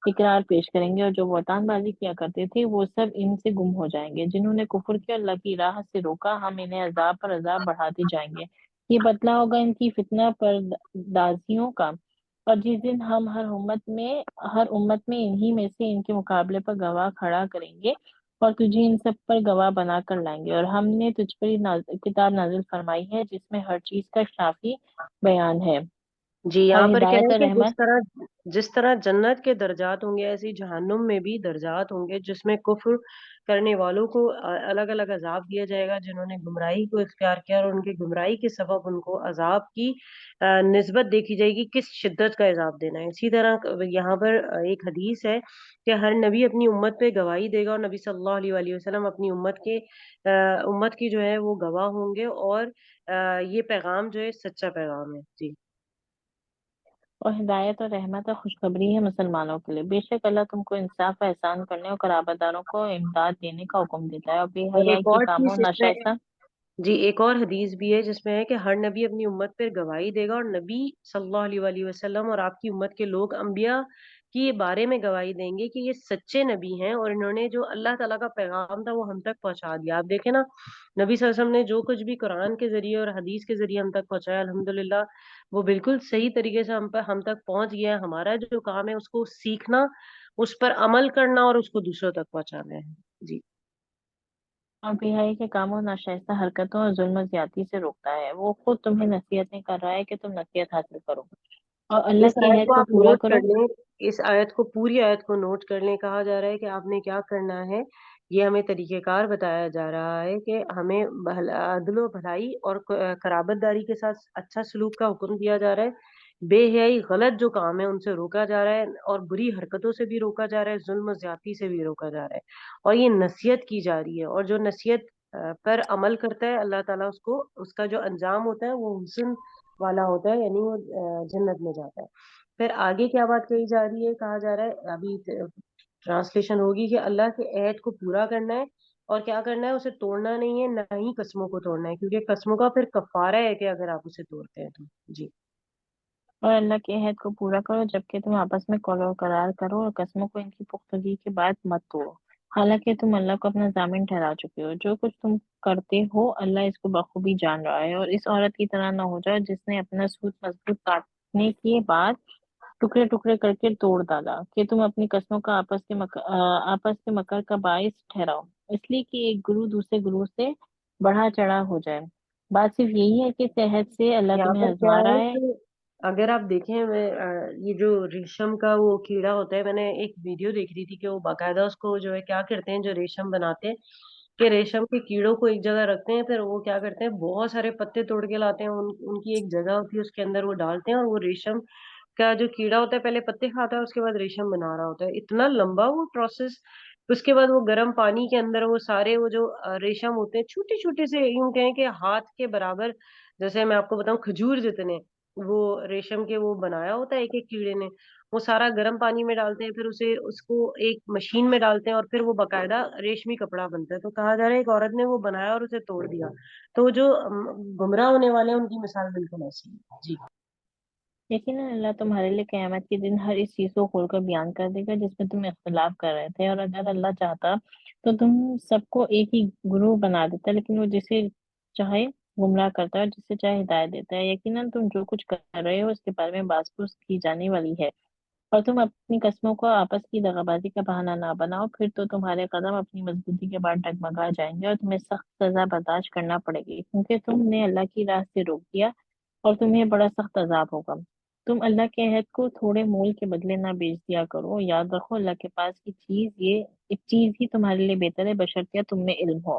اقرار پیش کریں گے، اور جو وطن بازی کیا کرتے تھے وہ سب ان سے گم ہو جائیں گے۔ جنہوں نے کفر کیا اللہ کی راہ سے روکا، ہم انہیں عذاب پر عذاب بڑھاتے جائیں گے۔ یہ بدلہ ہوگا ان کی فتنہ پردازیوں کا۔ اور جس دن ہم ہر امت میں انہی میں سے ان کے مقابلے پر گواہ کھڑا کریں گے اور تجھے ان سب پر گواہ بنا کر لائیں گے۔ اور ہم نے تجھ پر یہ کتاب نازل فرمائی ہے جس میں ہر چیز کا شافی بیان ہے، جی، اور یہاں پر کیا ہدایت ہے اور کہ رحمت۔ جس طرح جنت کے درجات ہوں گے، ایسے ہی جہنم میں بھی درجات ہوں گے، جس میں کفر کرنے والوں کو الگ الگ عذاب دیا جائے گا، جنہوں نے گمراہی کو اختیار کیا اور ان کی گمراہی کے سبب ان کو عذاب کی نسبت دیکھی جائے گی کس شدت کا عذاب دینا ہے۔ اسی طرح یہاں پر ایک حدیث ہے کہ ہر نبی اپنی امت پہ گواہی دے گا، اور نبی صلی اللہ علیہ وآلہ وسلم اپنی امت کی جو ہے وہ گواہ ہوں گے، اور یہ پیغام جو ہے سچا پیغام ہے۔ جی، اور ہدایت اور رحمت اور خوشخبری ہے مسلمانوں کے لیے۔ بے شک اللہ تم کو انصاف و احسان کرنے اور قرابت داروں کو امداد دینے کا حکم دیتا ہے، اور بے اور حیائی ایک کے اور کاموں چیز اس میں ناشائستہ۔ جی، ایک اور حدیث بھی ہے جس میں ہے کہ ہر نبی اپنی امت پر گواہی دے گا، اور نبی صلی اللہ علیہ وآلہ وسلم اور آپ کی امت کے لوگ انبیاء کی بارے میں گواہی دیں گے کہ یہ سچے نبی ہیں، اور انہوں نے جو اللہ تعالیٰ کا پیغام تھا وہ ہم تک پہنچا دیا۔ آپ دیکھیں نا، نبی صلی اللہ علیہ وسلم نے جو کچھ بھی قرآن کے ذریعے اور حدیث کے ذریعے ہم تک پہنچایا، الحمدللہ وہ بالکل صحیح طریقے سے ہم تک پہنچ گیا ہے۔ ہمارا جو کام ہے اس کو سیکھنا، اس پر عمل کرنا اور اس کو دوسروں تک پہنچانا ہے۔ جی، اور بے حیائی کے کاموں ناشائستہ حرکتوں اور ظلم و زیادتی سے روکتا ہے۔ وہ خود تمہیں نصیحت نہیں کر رہا ہے کہ تم نصیحت حاصل کرو اور اللہ اس کے آیت عہد کو کو آپ پورا نوٹ کرو۔ کر لیں، اس آیت کو پوری آیت کو نوٹ کر لیں۔ کہا جا رہا ہے کہ آپ نے کیا کرنا ہے، یہ ہمیں طریقہ کار بتایا جا رہا ہے کہ ہمیں عدل و بھلائی اور قرابت داری کے ساتھ اچھا سلوک کا حکم دیا جا رہا ہے، بے حیائی غلط جو کام ہے ان سے روکا جا رہا ہے، اور بری حرکتوں سے بھی روکا جا رہا ہے، ظلم و زیادتی سے بھی روکا جا رہا ہے، اور یہ نصیحت کی جا رہی ہے۔ اور جو نصیحت پر عمل کرتا ہے، اللہ تعالیٰ اس کا جو انجام ہوتا ہے وہ حسن والا ہوتا ہے، یعنی وہ جنت میں جاتا ہے۔ پھر آگے کیا بات کہی جا رہی ہے، کہا جا رہا ہے، ابھی ٹرانسلیشن ہوگی کہ اللہ کے عہد کو پورا کرنا ہے، اور کیا کرنا ہے، اسے توڑنا نہیں ہے، نہ ہی قسموں کو توڑنا ہے، کیونکہ قسموں کا پھر کفارہ ہے کہ اگر آپ اسے توڑتے ہیں تو۔ جی، اور اللہ کے عہد کو پورا کرو جبکہ تم آپس میں قول و قرار کرو، اور قسموں کو ان کی پختگی کے بعد مت توڑو، حالانکہ تم اللہ کو اپنا ضامن ٹھہرا چکے ہو۔ جو کچھ تم کرتے ہو اللہ اس کو بخوبی جان رہا ہے۔ اور اس عورت کی طرح نہ ہو جاؤ جس نے اپنا سوت مضبوط کاٹنے کے بعد ٹکڑے ٹکڑے کر کے توڑ ڈالا، کہ تم اپنی قسموں کا آپس کے مکر کا باعث ٹھہراؤ، اس لیے کہ ایک گروہ دوسرے گروہ سے بڑھا چڑھا ہو جائے۔ بات صرف یہی ہے کہ صحت سے اللہ یہاں تمہیں پر کیا آزما ہے رہا ہے۔ کہ اگر آپ دیکھیں، یہ جو ریشم کا وہ کیڑا ہوتا ہے، میں نے ایک ویڈیو دیکھ رہی تھی کہ وہ باقاعدہ اس کو جو ہے کیا کرتے ہیں، جو ریشم بناتے ہیں کہ ریشم کے کیڑوں کو ایک جگہ رکھتے ہیں، پھر وہ کیا کرتے ہیں، بہت سارے پتے توڑ کے لاتے ہیں، ان کی ایک جگہ ہوتی ہے، اس کے اندر وہ ڈالتے ہیں، اور وہ ریشم کا جو کیڑا ہوتا ہے پہلے پتے کھاتا ہے، اس کے بعد ریشم بنا رہا ہوتا ہے، اتنا لمبا وہ پروسیس۔ اس کے بعد وہ گرم پانی کے اندر وہ سارے وہ جو ریشم ہوتے ہیں، چھوٹے چھوٹے سے، یوں کہیں کہ ہاتھ کے برابر، جیسے میں آپ کو بتاؤں کھجور جتنے، وہ ریشم کے وہ بنایا ہوتا ہے ایک ایک کیڑے نے، وہ سارا گرم پانی میں ڈالتے ہیں، پھر اس کو ایک مشین میں ڈالتے ہیں، اور پھر وہ باقاعدہ ریشمی کپڑا بنتا ہے۔ تو کہا جا رہا ہے ایک عورت نے وہ بنایا اور اسے توڑ دیا۔ تو جو گمراہ ہونے والے ہیں ان کی مثال بالکل ایسی ہے۔ جی، یقیناً اللہ تمہارے لیے قیامت کے دن ہر اس چیز کو کھول کر بیان کر دے گا جس میں تم اختلاف کر رہے تھے، اور اگر اللہ چاہتا تو تم سب کو ایک ہی گروہ بنا دیتا، لیکن وہ جسے چاہے گمراہ کرتا ہے اور جسے چاہے ہدایت دیتا ہے۔ یقیناً تم جو کچھ کر رہے ہو اس کے بارے میں باز پرس کی جانے والی ہے۔ اور تم اپنی قسموں کو آپس کی دغابازی کا بہانہ نہ بناؤ، پھر تو تمہارے قدم اپنی مضبوطی کے بعد ڈگمگا جائیں گے اور تمہیں سخت سزا برداشت کرنا پڑے گی، کیونکہ تم نے اللہ کی راہ سے روک دیا اور تمہیں بڑا سخت عذاب ہوگا۔ تم اللہ کے عہد کو تھوڑے مول کے بدلے نہ بیچ دیا کرو، یاد رکھو اللہ کے پاس کی چیز یہ ایک چیز ہی تمہارے لیے بہتر ہے، بشرطیہ تم میں علم ہو۔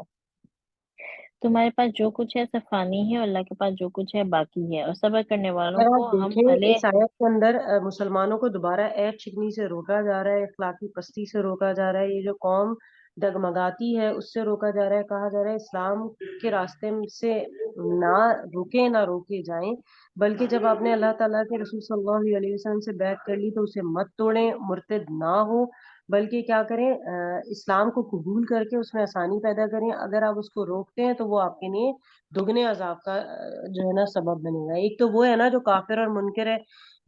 تمہارے پاس جو کچھ ہے سب فانی ہے، اور اللہ کے پاس جو کچھ ہے باقی ہے، اور صبر کرنے والوں اگر آپ کو ہم دیکھیں بھلے اس آیت کے اندر مسلمانوں کو دوبارہ عیب شکنی سے روکا جا رہا ہے، اخلاقی پستی سے روکا جا رہا ہے، یہ جو قوم ڈگمگاتی ہے اس سے روکا جا رہا ہے، کہا جا رہا ہے اسلام کے راستے سے نہ نہ روکے جائیں، بلکہ جب آپ نے اللہ تعالیٰ کے رسول صلی اللہ علیہ وسلم سے بیعت کر لی تو اسے مت توڑیں، مرتد نہ ہو، بلکہ کیا کریں، اسلام کو قبول کر کے اس میں آسانی پیدا کریں۔ اگر آپ اس کو روکتے ہیں تو وہ آپ کے لیے دگنے عذاب کا جو ہے نا سبب بنے گا۔ ایک تو وہ ہے نا جو کافر اور منکر ہے،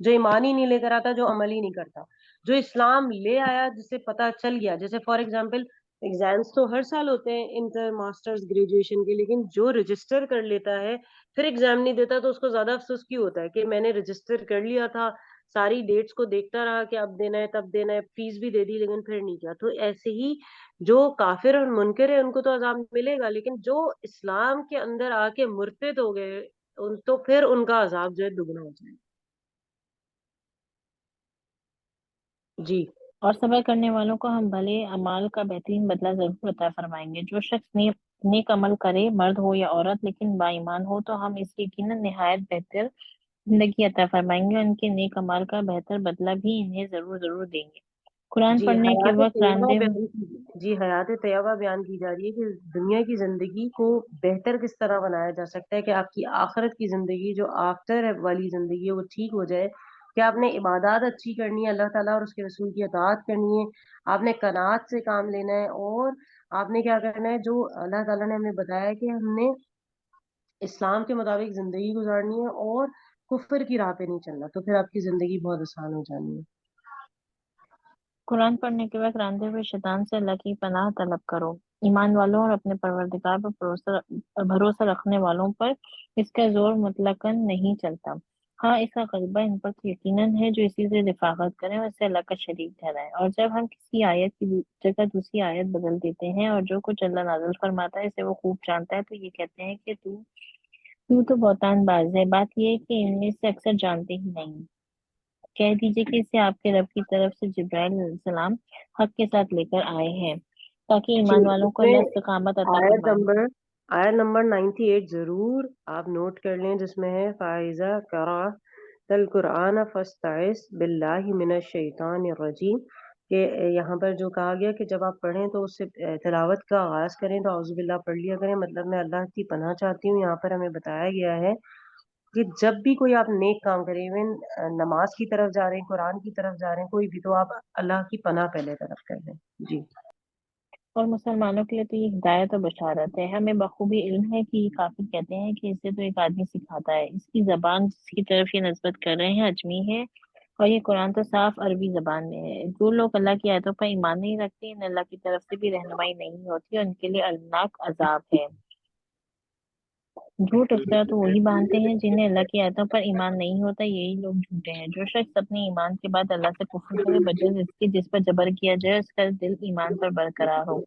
جو ایمان ہی نہیں لے کر آتا، جو عمل ہی نہیں کرتا، جو اسلام لے آیا جسے پتا چل گیا، جیسے فار ایگزامپل ایگزامس تو ہر سال ہوتے ہیں انٹر ماسٹرز گریجویشن کے، لیکن جو رجسٹر کر لیتا ہے پھر ایگزام نہیں دیتا تو اس کو زیادہ افسوس کیوں ہوتا ہے کہ میں نے رجسٹر کر لیا تھا، ساری ڈیٹس کو دیکھتا رہا کہ اب دینا ہے تب دینا ہے، فیس بھی دے دی لیکن پھر نہیں کیا۔ تو ایسے ہی جو کافر اور منکر ہے ان کو تو عذاب ملے گا، لیکن جو اسلام کے اندر آ کے مرتد ہو گئے تو پھر ان کا عذاب جو ہے دگنا ہو جائے جی۔ اور صبر کرنے والوں کو ہم بھلے اعمال کا بہترین بدلہ ضرور عطا فرمائیں گے۔ جو شخص نیک عمل کرے، مرد ہو یا عورت، لیکن با ایمان ہو، تو ہم اس کی یقیناً نہایت بہتر زندگی عطا فرمائیں گے، اور ان کے نیک عمال کا بہتر بدلہ بھی انہیں ضرور دیں گے۔ قرآن جی پڑھنے کے حیات وقت طیبہ راندے حیات طیبہ بیان کی جا رہی ہے کہ دنیا کی زندگی کو بہتر کس طرح بنایا جا سکتا ہے کہ آپ کی آخرت کی زندگی جو آفٹر والی زندگی ہے وہ ٹھیک ہو جائے، کہ آپ نے عبادات اچھی کرنی ہے، اللہ تعالیٰ اور اس کے رسول کی اطاعت کرنی ہے، آپ نے قناعت سے کام لینا ہے، اور آپ نے کیا کرنا ہے جو اللہ تعالیٰ نے ہمیں بتایا کہ ہم نے اسلام کے مطابق زندگی گزارنی ہے اور کفر کی راہ پہ نہیں چلنا، تو پھر آپ کی زندگی بہت آسان ہو جانی ہے۔ قرآن پڑھنے کے وقت راندے ہوئے شیطان سے اللہ کی پناہ طلب کرو۔ ایمان والوں اور اپنے پروردگار پر بھروسہ رکھنے والوں پر اس کا زور مطلقاً نہیں چلتا، ہاں اس کا غلبہ ان پر تو یقیناً ہے جو اسی سے رفاقت کریں اور اسے اللہ کا شریک ٹھہرائیں۔ اور جب ہم کسی آیت کی جگہ دوسری آیت بدل دیتے ہیں اور جو کچھ اللہ نازل فرماتا ہے اسے وہ خوب جانتا ہے، تو یہ کہتے ہیں کہ تو بہتان باز ہے۔ بات یہ ہے کہ ان میں سے اکثر جانتے ہی نہیں۔ کہہ دیجئے کہ اسے آپ کے رب کی طرف سے جبرائیل علیہ السلام حق کے ساتھ لے کر آئے ہیں، تاکہ جی ایمان والوں اس کو میں اللہ استقامت عطا آیت فرمائے۔ نمبر آیت نمبر 98 ضرور آپ نوٹ کر لیں، جس میں ہے فَإِذَا قَرَأْتَ الْقُرْآنَ فَاسْتَعِذْ بِاللَّهِ مِنَ الشَّيْطَانِ الرَّجِيمِ، کہ یہاں پر جو کہا گیا کہ جب آپ پڑھیں تو اس سے تلاوت کا آغاز کریں تو اعوذ باللہ پڑھ لیا کریں، مطلب میں اللہ کی پناہ چاہتی ہوں۔ یہاں پر ہمیں بتایا گیا ہے کہ جب بھی کوئی آپ نیک کام کریں، ایون نماز کی طرف جا رہے ہیں، قرآن کی طرف جا رہے ہیں، کوئی بھی، تو آپ اللہ کی پناہ پہلے طرف کر لیں جی۔ اور مسلمانوں کے لیے تو یہ ہدایت و بشارت ہے۔ ہمیں بخوبی علم ہے کہ یہ کافر کہتے ہیں کہ اسے تو ایک آدمی سکھاتا ہے، اس کی زبان جس کی طرف یہ نسبت کر رہے ہیں اجمی ہے، اور یہ قرآن تو صاف عربی زبان میں ہے۔ جو لوگ اللہ کی آیتوں پر ایمان نہیں رکھتے، انہیں اللہ کی طرف سے بھی رہنمائی نہیں ہوتی، اور ان کے لیے المناک عذاب ہے۔ جھوٹ افطرا تو وہی باندھتے ہیں جنہیں اللہ کی آیتوں پر ایمان نہیں ہوتا، یہی لوگ جھوٹے ہیں۔ جو شخص اپنے ایمان کے بعد اللہ سے کفر کرے، بجائے اس کے جس پر جبر کیا جائے اس کا دل ایمان پر برقرار ہو،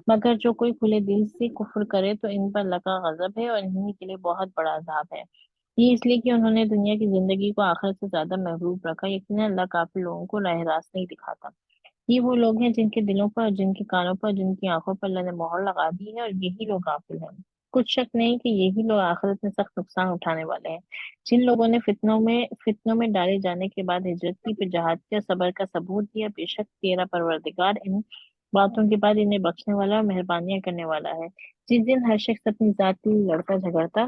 مگر جو کوئی کھلے دل سے کفر کرے تو ان پر اللہ کا غضب ہے اور انہی کے لیے بہت بڑا عذاب ہے۔ یہ اس لیے کہ انہوں نے دنیا کی زندگی کو آخرت سے زیادہ محبوب رکھا، یقیناً اللہ کافی لوگوں کو راہ راست نہیں دکھاتا۔ یہ وہ لوگ ہیں جن کے دلوں پر، جن کے کانوں پر، جن کی آنکھوں پر اللہ نے مہر لگا دی ہے، اور یہی لوگ غافل ہیں۔ کچھ شک نہیں کہ یہی لوگ آخرت میں سخت نقصان اٹھانے والے ہیں۔ جن لوگوں نے فتنوں میں ڈالے جانے کے بعد ہجرت کی، پھر جہاد کیا، صبر کا ثبوت دیا، بے شک تیرا پروردگار ان باتوں کے بعد انہیں بخشنے والا اور مہربانیاں کرنے والا ہے۔ جس دن ہر شخص اپنی ذات کے لیے لڑتا جھگڑتا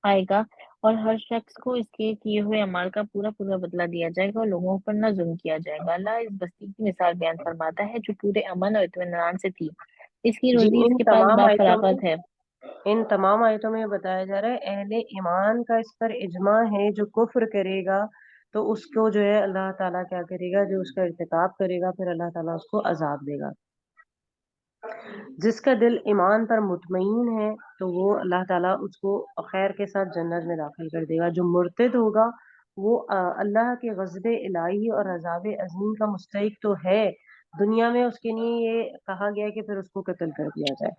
آئے گا، اور ہر شخص کو اس کے کیے ہوئے اعمال کا پورا بدلہ دیا جائے گا، اور لوگوں پر نہ ظلم کیا جائے گا۔ اللہ اس بستی کی مثال بیان فرماتا ہے جو پورے امن اور اطمینان سے تھی، اس کی جی روزی اس کے پاس بافراغت ہے۔ ان تمام آیتوں میں بتایا جا رہا ہے اہل ایمان کا اس پر اجماع ہے، جو کفر کرے گا تو اس کو جو ہے اللہ تعالیٰ کیا کرے گا، جو اس کا ارتکاب کرے گا پھر اللہ تعالیٰ اس کو عذاب دے گا۔ جس کا دل ایمان پر مطمئن ہے تو وہ اللہ تعالیٰ اس کو خیر کے ساتھ جنت میں داخل کر دے گا۔ جو مرتد ہوگا وہ اللہ کے غضب الہی اور عذاب عظیم کا مستحق تو ہے، دنیا میں اس کے لیے یہ کہا گیا ہے کہ پھر اس کو قتل کر دیا جائے۔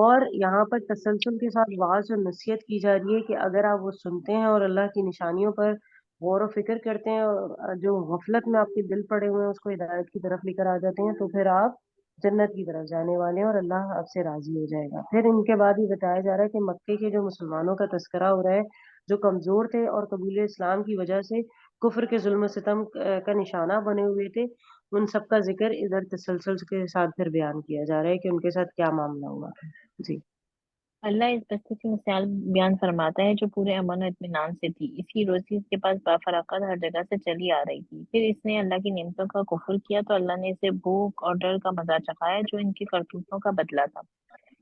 اور یہاں پر تسلسل کے ساتھ واعظ اور نصیحت کی جا رہی ہے کہ اگر آپ وہ سنتے ہیں اور اللہ کی نشانیوں پر غور و فکر کرتے ہیں اور جو غفلت میں آپ کے دل پڑے ہوئے ہیں اس کو ہدایت کی طرف لے کر آ جاتے ہیں، تو پھر آپ جنت کی طرف جانے والے ہیں اور اللہ آپ سے راضی ہو جائے گا۔ پھر ان کے بعد یہ بتایا جا رہا ہے کہ مکے کے جو مسلمانوں کا تذکرہ ہو رہا ہے، جو کمزور تھے اور قبول اسلام کی وجہ سے کفر کے ظلم و ستم کا نشانہ بنے ہوئے تھے، ان سب کا ذکر ادھر تسلسل کے ساتھ پھر بیان کیا جا رہا ہے کہ ان کے ساتھ کیا معاملہ ہوا تھا۔ جی اللہ اس بستی کی مثال بیان فرماتا ہے جو پورے امن و اطمینان سے تھی، اس کی روزی اس کے پاس بافراقت ہر جگہ سے چلی آ رہی تھی، پھر اس نے اللہ کی نعمتوں کا کفر کیا تو اللہ نے اسے بھوک اور ڈر کا مزہ چکھایا جو ان کی کرتوتوں کا بدلہ تھا۔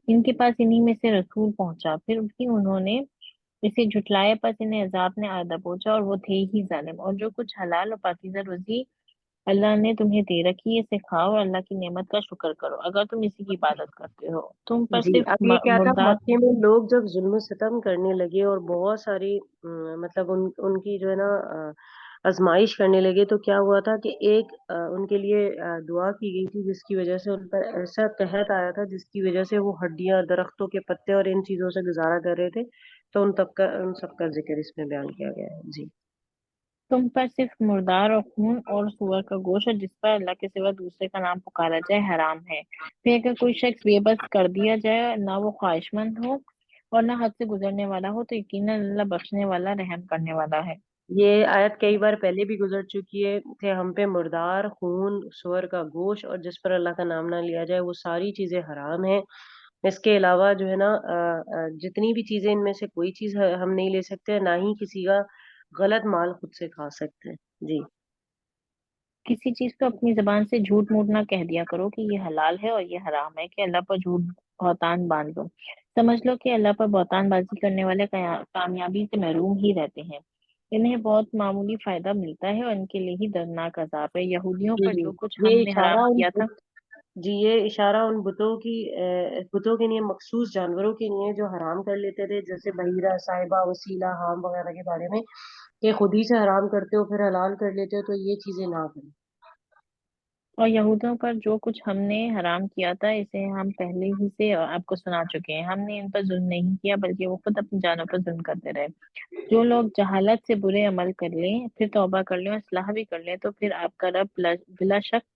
ان کے پاس انہی میں سے رسول پہنچا، پھر بھی انہوں نے اسے جھٹلایا، پس انہیں عذاب نے آدھا پہنچا اور وہ تھے ہی ظالم۔ اور جو کچھ حلال اور پاکیزہ روزی اللہ نے تمہیں دے رکھی ہے اسے کھاؤ اور اللہ کی نعمت کا شکر کرو اگر تم اسی کی عبادت کرتے ہو۔ تم پر جی صرف اب یہ کیا تھا، مردار مکے میں لوگ جب ظلم و ستم کرنے لگے اور بہت ساری مطلب ان کی جو ہے نا آزمائش کرنے لگے، تو کیا ہوا تھا کہ ایک ان کے لیے دعا کی گئی تھی جس کی وجہ سے ان پر ایسا قحط آیا تھا جس کی وجہ سے وہ ہڈیاں، درختوں کے پتے اور ان چیزوں سے گزارا کر رہے تھے، تو ان سب کا ذکر اس میں بیان کیا گیا ہے۔ جی تم پر صرف مردار اور خون اور سور کا گوشت اور جس پر اللہ کے سوا دوسرے کا نام پکارا جائے حرام ہے۔ پھر اگر کوئی شخص بے بس کر دیا جائے، نہ وہ خواہش مند ہو اور نہ حد سے گزرنے والا ہو، تو یقیناً اللہ بخشنے والا رحم کرنے والا ہے۔ یہ آیت کئی بار پہلے بھی گزر چکی ہے کہ ہم پہ مردار، خون، سور کا گوشت اور جس پر اللہ کا نام نہ لیا جائے وہ ساری چیزیں حرام ہیں۔ اس کے علاوہ جو ہے نا جتنی بھی چیزیں، ان میں سے کوئی چیز ہم نہیں لے سکتے، نہ ہی کسی کا غلط مال خود سے کھا سکتے ہیں۔ جی کسی چیز کو اپنی زبان سے جھوٹ موٹ نہ کہہ دیا کرو کہ یہ حلال ہے اور یہ حرام ہے، کہ اللہ پر جھوٹ بہتان باندھ دو۔ سمجھ لو کہ اللہ پر بہتان بازی کرنے والے کامیابی سے محروم ہی رہتے ہیں، انہیں بہت معمولی فائدہ ملتا ہے اور ان کے لیے ہی دردناک عذاب ہے۔ یہودیوں جی پر جی جو کچھ یہ ہم نے اشارہ حرام ان کیا تھا، جی یہ اشارہ ان بتوں کے لیے، مخصوص جانوروں کے لیے جو حرام کر لیتے تھے، جیسے بحیرہ، صاحبہ، وسیلہ، حام وغیرہ کے بارے میں، کہ خود ہی سے حرام کرتے ہو پھر حلال کر لیتے ہو، تو یہ چیزیں نہ کریں۔ اور یہودیوں پر جو کچھ ہم نے حرام کیا تھا اسے ہم پہلے ہی سے آپ کو سنا چکے ہیں۔ ہم نے ان پر ظلم نہیں کیا بلکہ وہ خود اپنی جانوں پر ظلم کرتے رہے۔ جو لوگ جہالت سے برے عمل کر لیں، پھر توبہ کر لیں اور اصلاح بھی کر لیں، تو پھر آپ کا رب بلا شک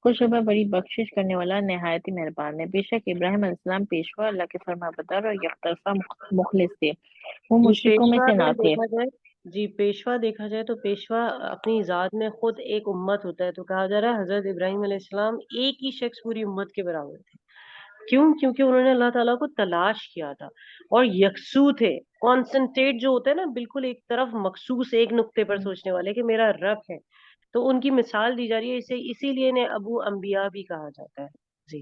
خوش شبہ بڑی بخشش کرنے والا نہایت ہی مہربان ہے۔ بے شک ابراہیم علیہ السلام پیشوا، اللہ کے فرما بردار اور یک طرفہ مخلص تھے، وہ جی مشرکوں میں پیشوا سے نہ اگر تھے۔ دیکھا جائے، جی پیشوا دیکھا جائے تو پیشوا اپنی ذات میں خود ایک امت ہوتا ہے، تو کہا جا رہا ہے حضرت ابراہیم علیہ السلام ایک ہی شخص پوری امت کے برابر تھے۔ کیوں؟ کیونکہ انہوں نے اللہ تعالیٰ کو تلاش کیا تھا اور یکسو تھے، کانسنٹریٹ جو ہوتا ہے نا، بالکل ایک طرف مخصوص ایک نقطے پر سوچنے والے کہ میرا رب ہے، تو ان کی مثال دی جا رہی ہے، اسی لیے انہیں ابو انبیاء بھی کہا جاتا ہے۔ جی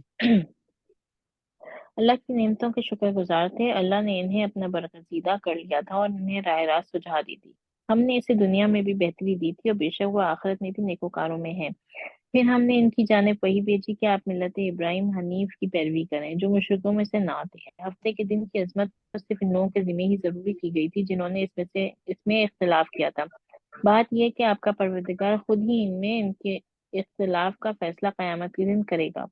اللہ کی نعمتوں کے شکر گزار تھے، اللہ نے انہیں اپنا برگزیدہ کر لیا تھا اور انہیں راہ راست سجھا دی تھی۔ ہم نے اسے دنیا میں بھی بہتری دی تھی اور بے شک وہ آخرت میں بھی نیکوکاروں میں ہے۔ پھر ہم نے ان کی جانب وہی بھیجی کہ آپ ملت ابراہیم حنیف کی پیروی کریں جو مشرکوں میں سے نہ تھے۔ ہفتے کے دن کی عظمت صرف ان لوگوں کے ذمہ ہی ضروری کی گئی تھی جنہوں نے اس میں اختلاف کیا تھا۔ بات یہ کہ آپ کا پروردگار خود ہی ان کے اختلاف کا فیصلہ قیامت کے دن کرے گا۔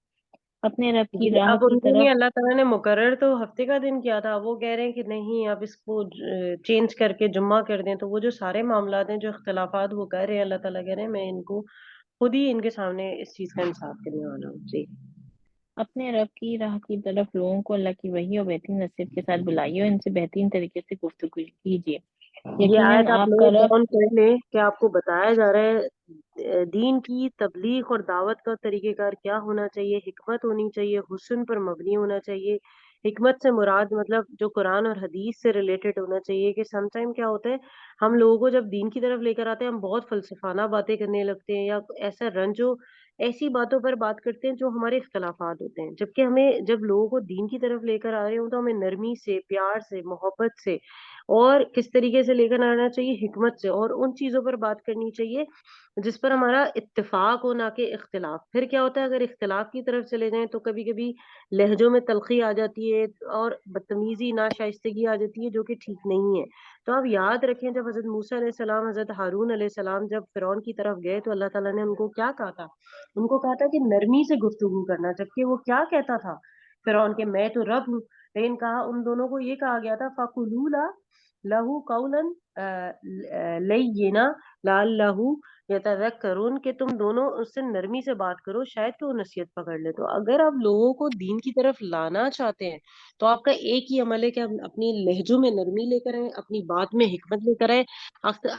اپنے رب کی جی راہ اب کی ان کے لیے طرف اللہ تعالیٰ نے مقرر تو ہفتے کا دن کیا تھا، وہ کہہ رہے ہیں کہ نہیں آپ اس کو چینج کر کے جمعہ کر دیں، تو وہ جو سارے معاملات ہیں، جو اختلافات وہ کر رہے ہیں، اللہ تعالیٰ کہہ رہے ہیں میں ان کو خود ہی ان کے سامنے اس چیز کا انصاف کرنے والا ہوں۔ جی اپنے رب کی راہ کی طرف لوگوں کو اللہ کی وحی اور بہترین نصیحت کے ساتھ بلائیے اور ان سے بہترین طریقے سے گفتگو کیجیے۔ یہ یقیناً آیت آپ آپ کا نوٹ رب ڈاؤن کر لیں کہ آپ کو بتایا جا رہا ہے دین کی تبلیغ اور دعوت کا طریقہ کار کیا ہونا چاہیے، حکمت ہونی چاہیے، حسن پر مبنی ہونا چاہیے۔ حکمت سے مراد مطلب جو قرآن اور حدیث سے ریلیٹڈ ہونا چاہیے، کہ سم ٹائم کیا ہوتا ہے ہم لوگوں کو جب دین کی طرف لے کر آتے ہیں ہم بہت فلسفانہ باتیں کرنے لگتے ہیں، یا ایسا رنجو ایسی باتوں پر بات کرتے ہیں جو ہمارے اختلافات ہوتے ہیں، جبکہ ہمیں جب لوگوں کو دین کی طرف لے کر آ رہے ہوں تو ہمیں نرمی سے، پیار سے، محبت سے اور کس طریقے سے لے کر آنا چاہیے، حکمت سے، اور ان چیزوں پر بات کرنی چاہیے جس پر ہمارا اتفاق ہو، نہ کہ اختلاف۔ پھر کیا ہوتا ہے، اگر اختلاف کی طرف چلے جائیں تو کبھی کبھی لہجوں میں تلخی آ جاتی ہے اور بدتمیزی، ناشائستگی آ جاتی ہے، جو کہ ٹھیک نہیں ہے۔ تو آپ یاد رکھیں، جب حضرت موسیٰ علیہ السلام، حضرت ہارون علیہ السلام جب فرعون کی طرف گئے تو اللہ تعالیٰ نے ان کو کیا کہا تھا؟ ان کو کہا تھا کہ نرمی سے گفتگو کرنا، جبکہ وہ کیا کہتا تھا فرعون کے، میں تو رب ہوں۔ لیکن کہا ان دونوں کو، یہ کہا گیا تھا فَقُولُوا لَهُ قَوْلًا لَيِّنًا لَعَلَّهُ یتذکرون، کہ تم دونوں اس سے نرمی سے بات کرو، شاید کہ وہ نصیحت پکڑ لے۔ تو اگر آپ لوگوں کو دین کی طرف لانا چاہتے ہیں تو آپ کا ایک ہی عمل ہے کہ آپ اپنی لہجوں میں نرمی لے کر آئیں، اپنی بات میں حکمت لے کر آئیں۔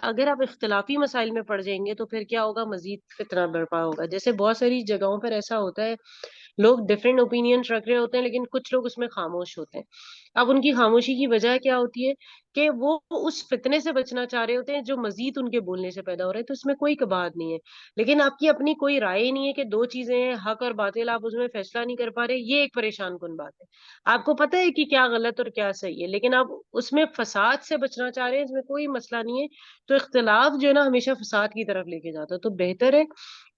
اگر آپ اختلافی مسائل میں پڑ جائیں گے تو پھر کیا ہوگا، مزید فتنہ برپا ہوگا۔ جیسے بہت ساری جگہوں پر ایسا ہوتا ہے، لوگ ڈفرینٹ اوپینینس رکھ رہے ہوتے ہیں لیکن کچھ لوگ اس میں خاموش ہوتے ہیں۔ اب ان کی خاموشی کی وجہ کیا ہوتی ہے کہ وہ اس فتنے سے بچنا چاہ رہے ہوتے ہیں جو مزید ان کے بولنے سے پیدا ہو رہے ہیں، تو اس میں کوئی کباہت نہیں ہے۔ لیکن آپ کی اپنی کوئی رائے ہی نہیں ہے کہ دو چیزیں ہیں، حق اور باطل، آپ اس میں فیصلہ نہیں کر پا رہے، یہ ایک پریشان کن بات ہے۔ آپ کو پتہ ہے کہ کیا غلط اور کیا صحیح ہے، لیکن آپ اس میں فساد سے بچنا چاہ رہے ہیں، اس میں کوئی مسئلہ نہیں ہے۔ تو اختلاف جو ہے نا ہمیشہ فساد کی طرف لے کے جاتا ہے۔ تو بہتر ہے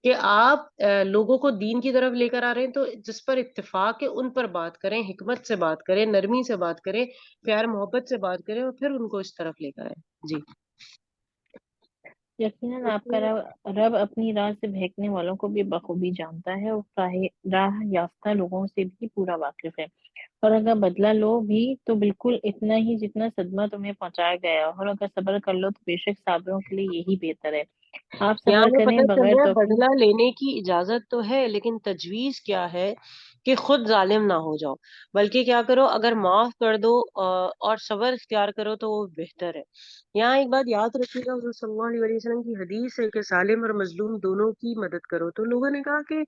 کہ آپ لوگوں کو دین کی طرف لے کر آ رہے ہیں تو جس پر اتفاق ہے ان پر بات کریں، حکمت سے بات کریں، نرمی سے بات کریں، پیار محبت سے بات کریں، اور پھر ان کو اس طرف لے کر آئیں۔ جی یقیناً آپ کا رب اپنی راہ سے بہکنے والوں کو بھی بخوبی جانتا ہے، اور راہ یافتہ لوگوں سے بھی پورا واقف ہے۔ اور اگر بدلہ لو بھی تو بالکل اتنا ہی جتنا صدمہ تمہیں پہنچایا گیا، اور اگر صبر کر لو تو بے شک صابروں کے لیے یہی بہتر ہے۔ آپ یہاں صبر میں کریں پتہ چل بغیر رہا ہے توفیق۔ بدلہ لینے کی اجازت تو ہے، لیکن تجویز کیا ہے کہ خود ظالم نہ ہو جاؤ، بلکہ کیا کرو، اگر معاف کر دو اور صبر اختیار کرو تو وہ بہتر ہے۔ یہاں ایک بات یاد رکھیے گا، حضور صلی اللہ علیہ وسلم کی حدیث ہے کہ ظالم اور مظلوم دونوں کی مدد کرو۔ تو لوگوں نے کہا کہ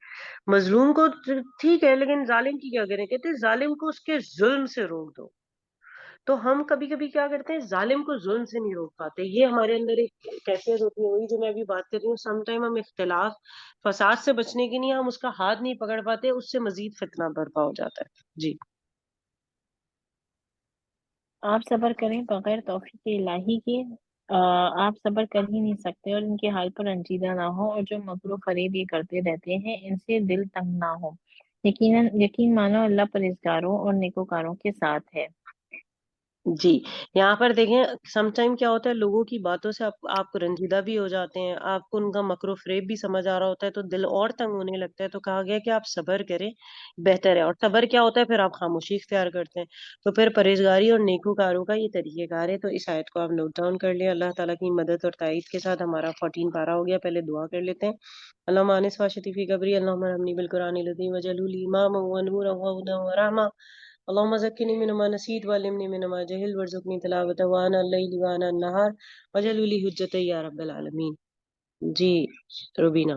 مظلوم کو ٹھیک ہے، لیکن ظالم کی کیا کریں؟ کہتے ظالم کو اس کے ظلم سے روک دو۔ تو ہم کبھی کبھی کیا کرتے ہیں، ظالم کو ظلم سے نہیں روک پاتے، یہ ہمارے اندر ایک کیفیت ہوتی ہے، وہی جو میں ابھی بات کر رہی ہوں۔ سم ٹائم ہم اختلاف فساد سے بچنے کی نہیں، ہم اس کا ہاتھ نہیں پکڑ پاتے، اس سے مزید فتنہ برپا ہو جاتا ہے۔ جی آپ صبر کریں بغیر توفیق الہی کے، آپ صبر کر ہی نہیں سکتے، اور ان کے حال پر رنجیدہ نہ ہو، اور جو مکر و فریب یہ کرتے رہتے ہیں ان سے دل تنگ نہ ہو۔ یقین مانو اللہ پرہیزگاروں اور نیکوکاروں کے ساتھ ہے۔ جی یہاں پر دیکھیں، سم ٹائم کیا ہوتا ہے، لوگوں کی باتوں سے آپ کو رنجیدہ بھی ہو جاتے ہیں، آپ کو ان کا مکر و فریب بھی سمجھ آ رہا ہوتا ہے، تو دل اور تنگ ہونے لگتا ہے۔ تو کہا گیا کہ آپ صبر کریں، بہتر ہے۔ اور صبر کیا ہوتا ہے، پھر آپ خاموشی اختیار کرتے ہیں۔ تو پھر پرہیزگاری اور نیکوکاروں کا یہ طریقہ کار ہے۔ تو اس آیت کو آپ نوٹ ڈاؤن کر لیں۔ اللہ تعالیٰ کی مدد اور تائید کے ساتھ ہمارا 14 پارا ہو گیا۔ پہلے دعا کر لیتے ہیں۔ اللہم آنس واشتی فی قبری، اللہم رحمنی بالقرآن العظیم وجعلہ لی اماما ونورا وہدی ورحمہ، اللهم ذكرني من ما نسيت وعلمني من ما جهل وارزقني تلاوته وانا الليل وانا النهار واجعل لي حجة يا رب العالمين۔ جی روبینہ۔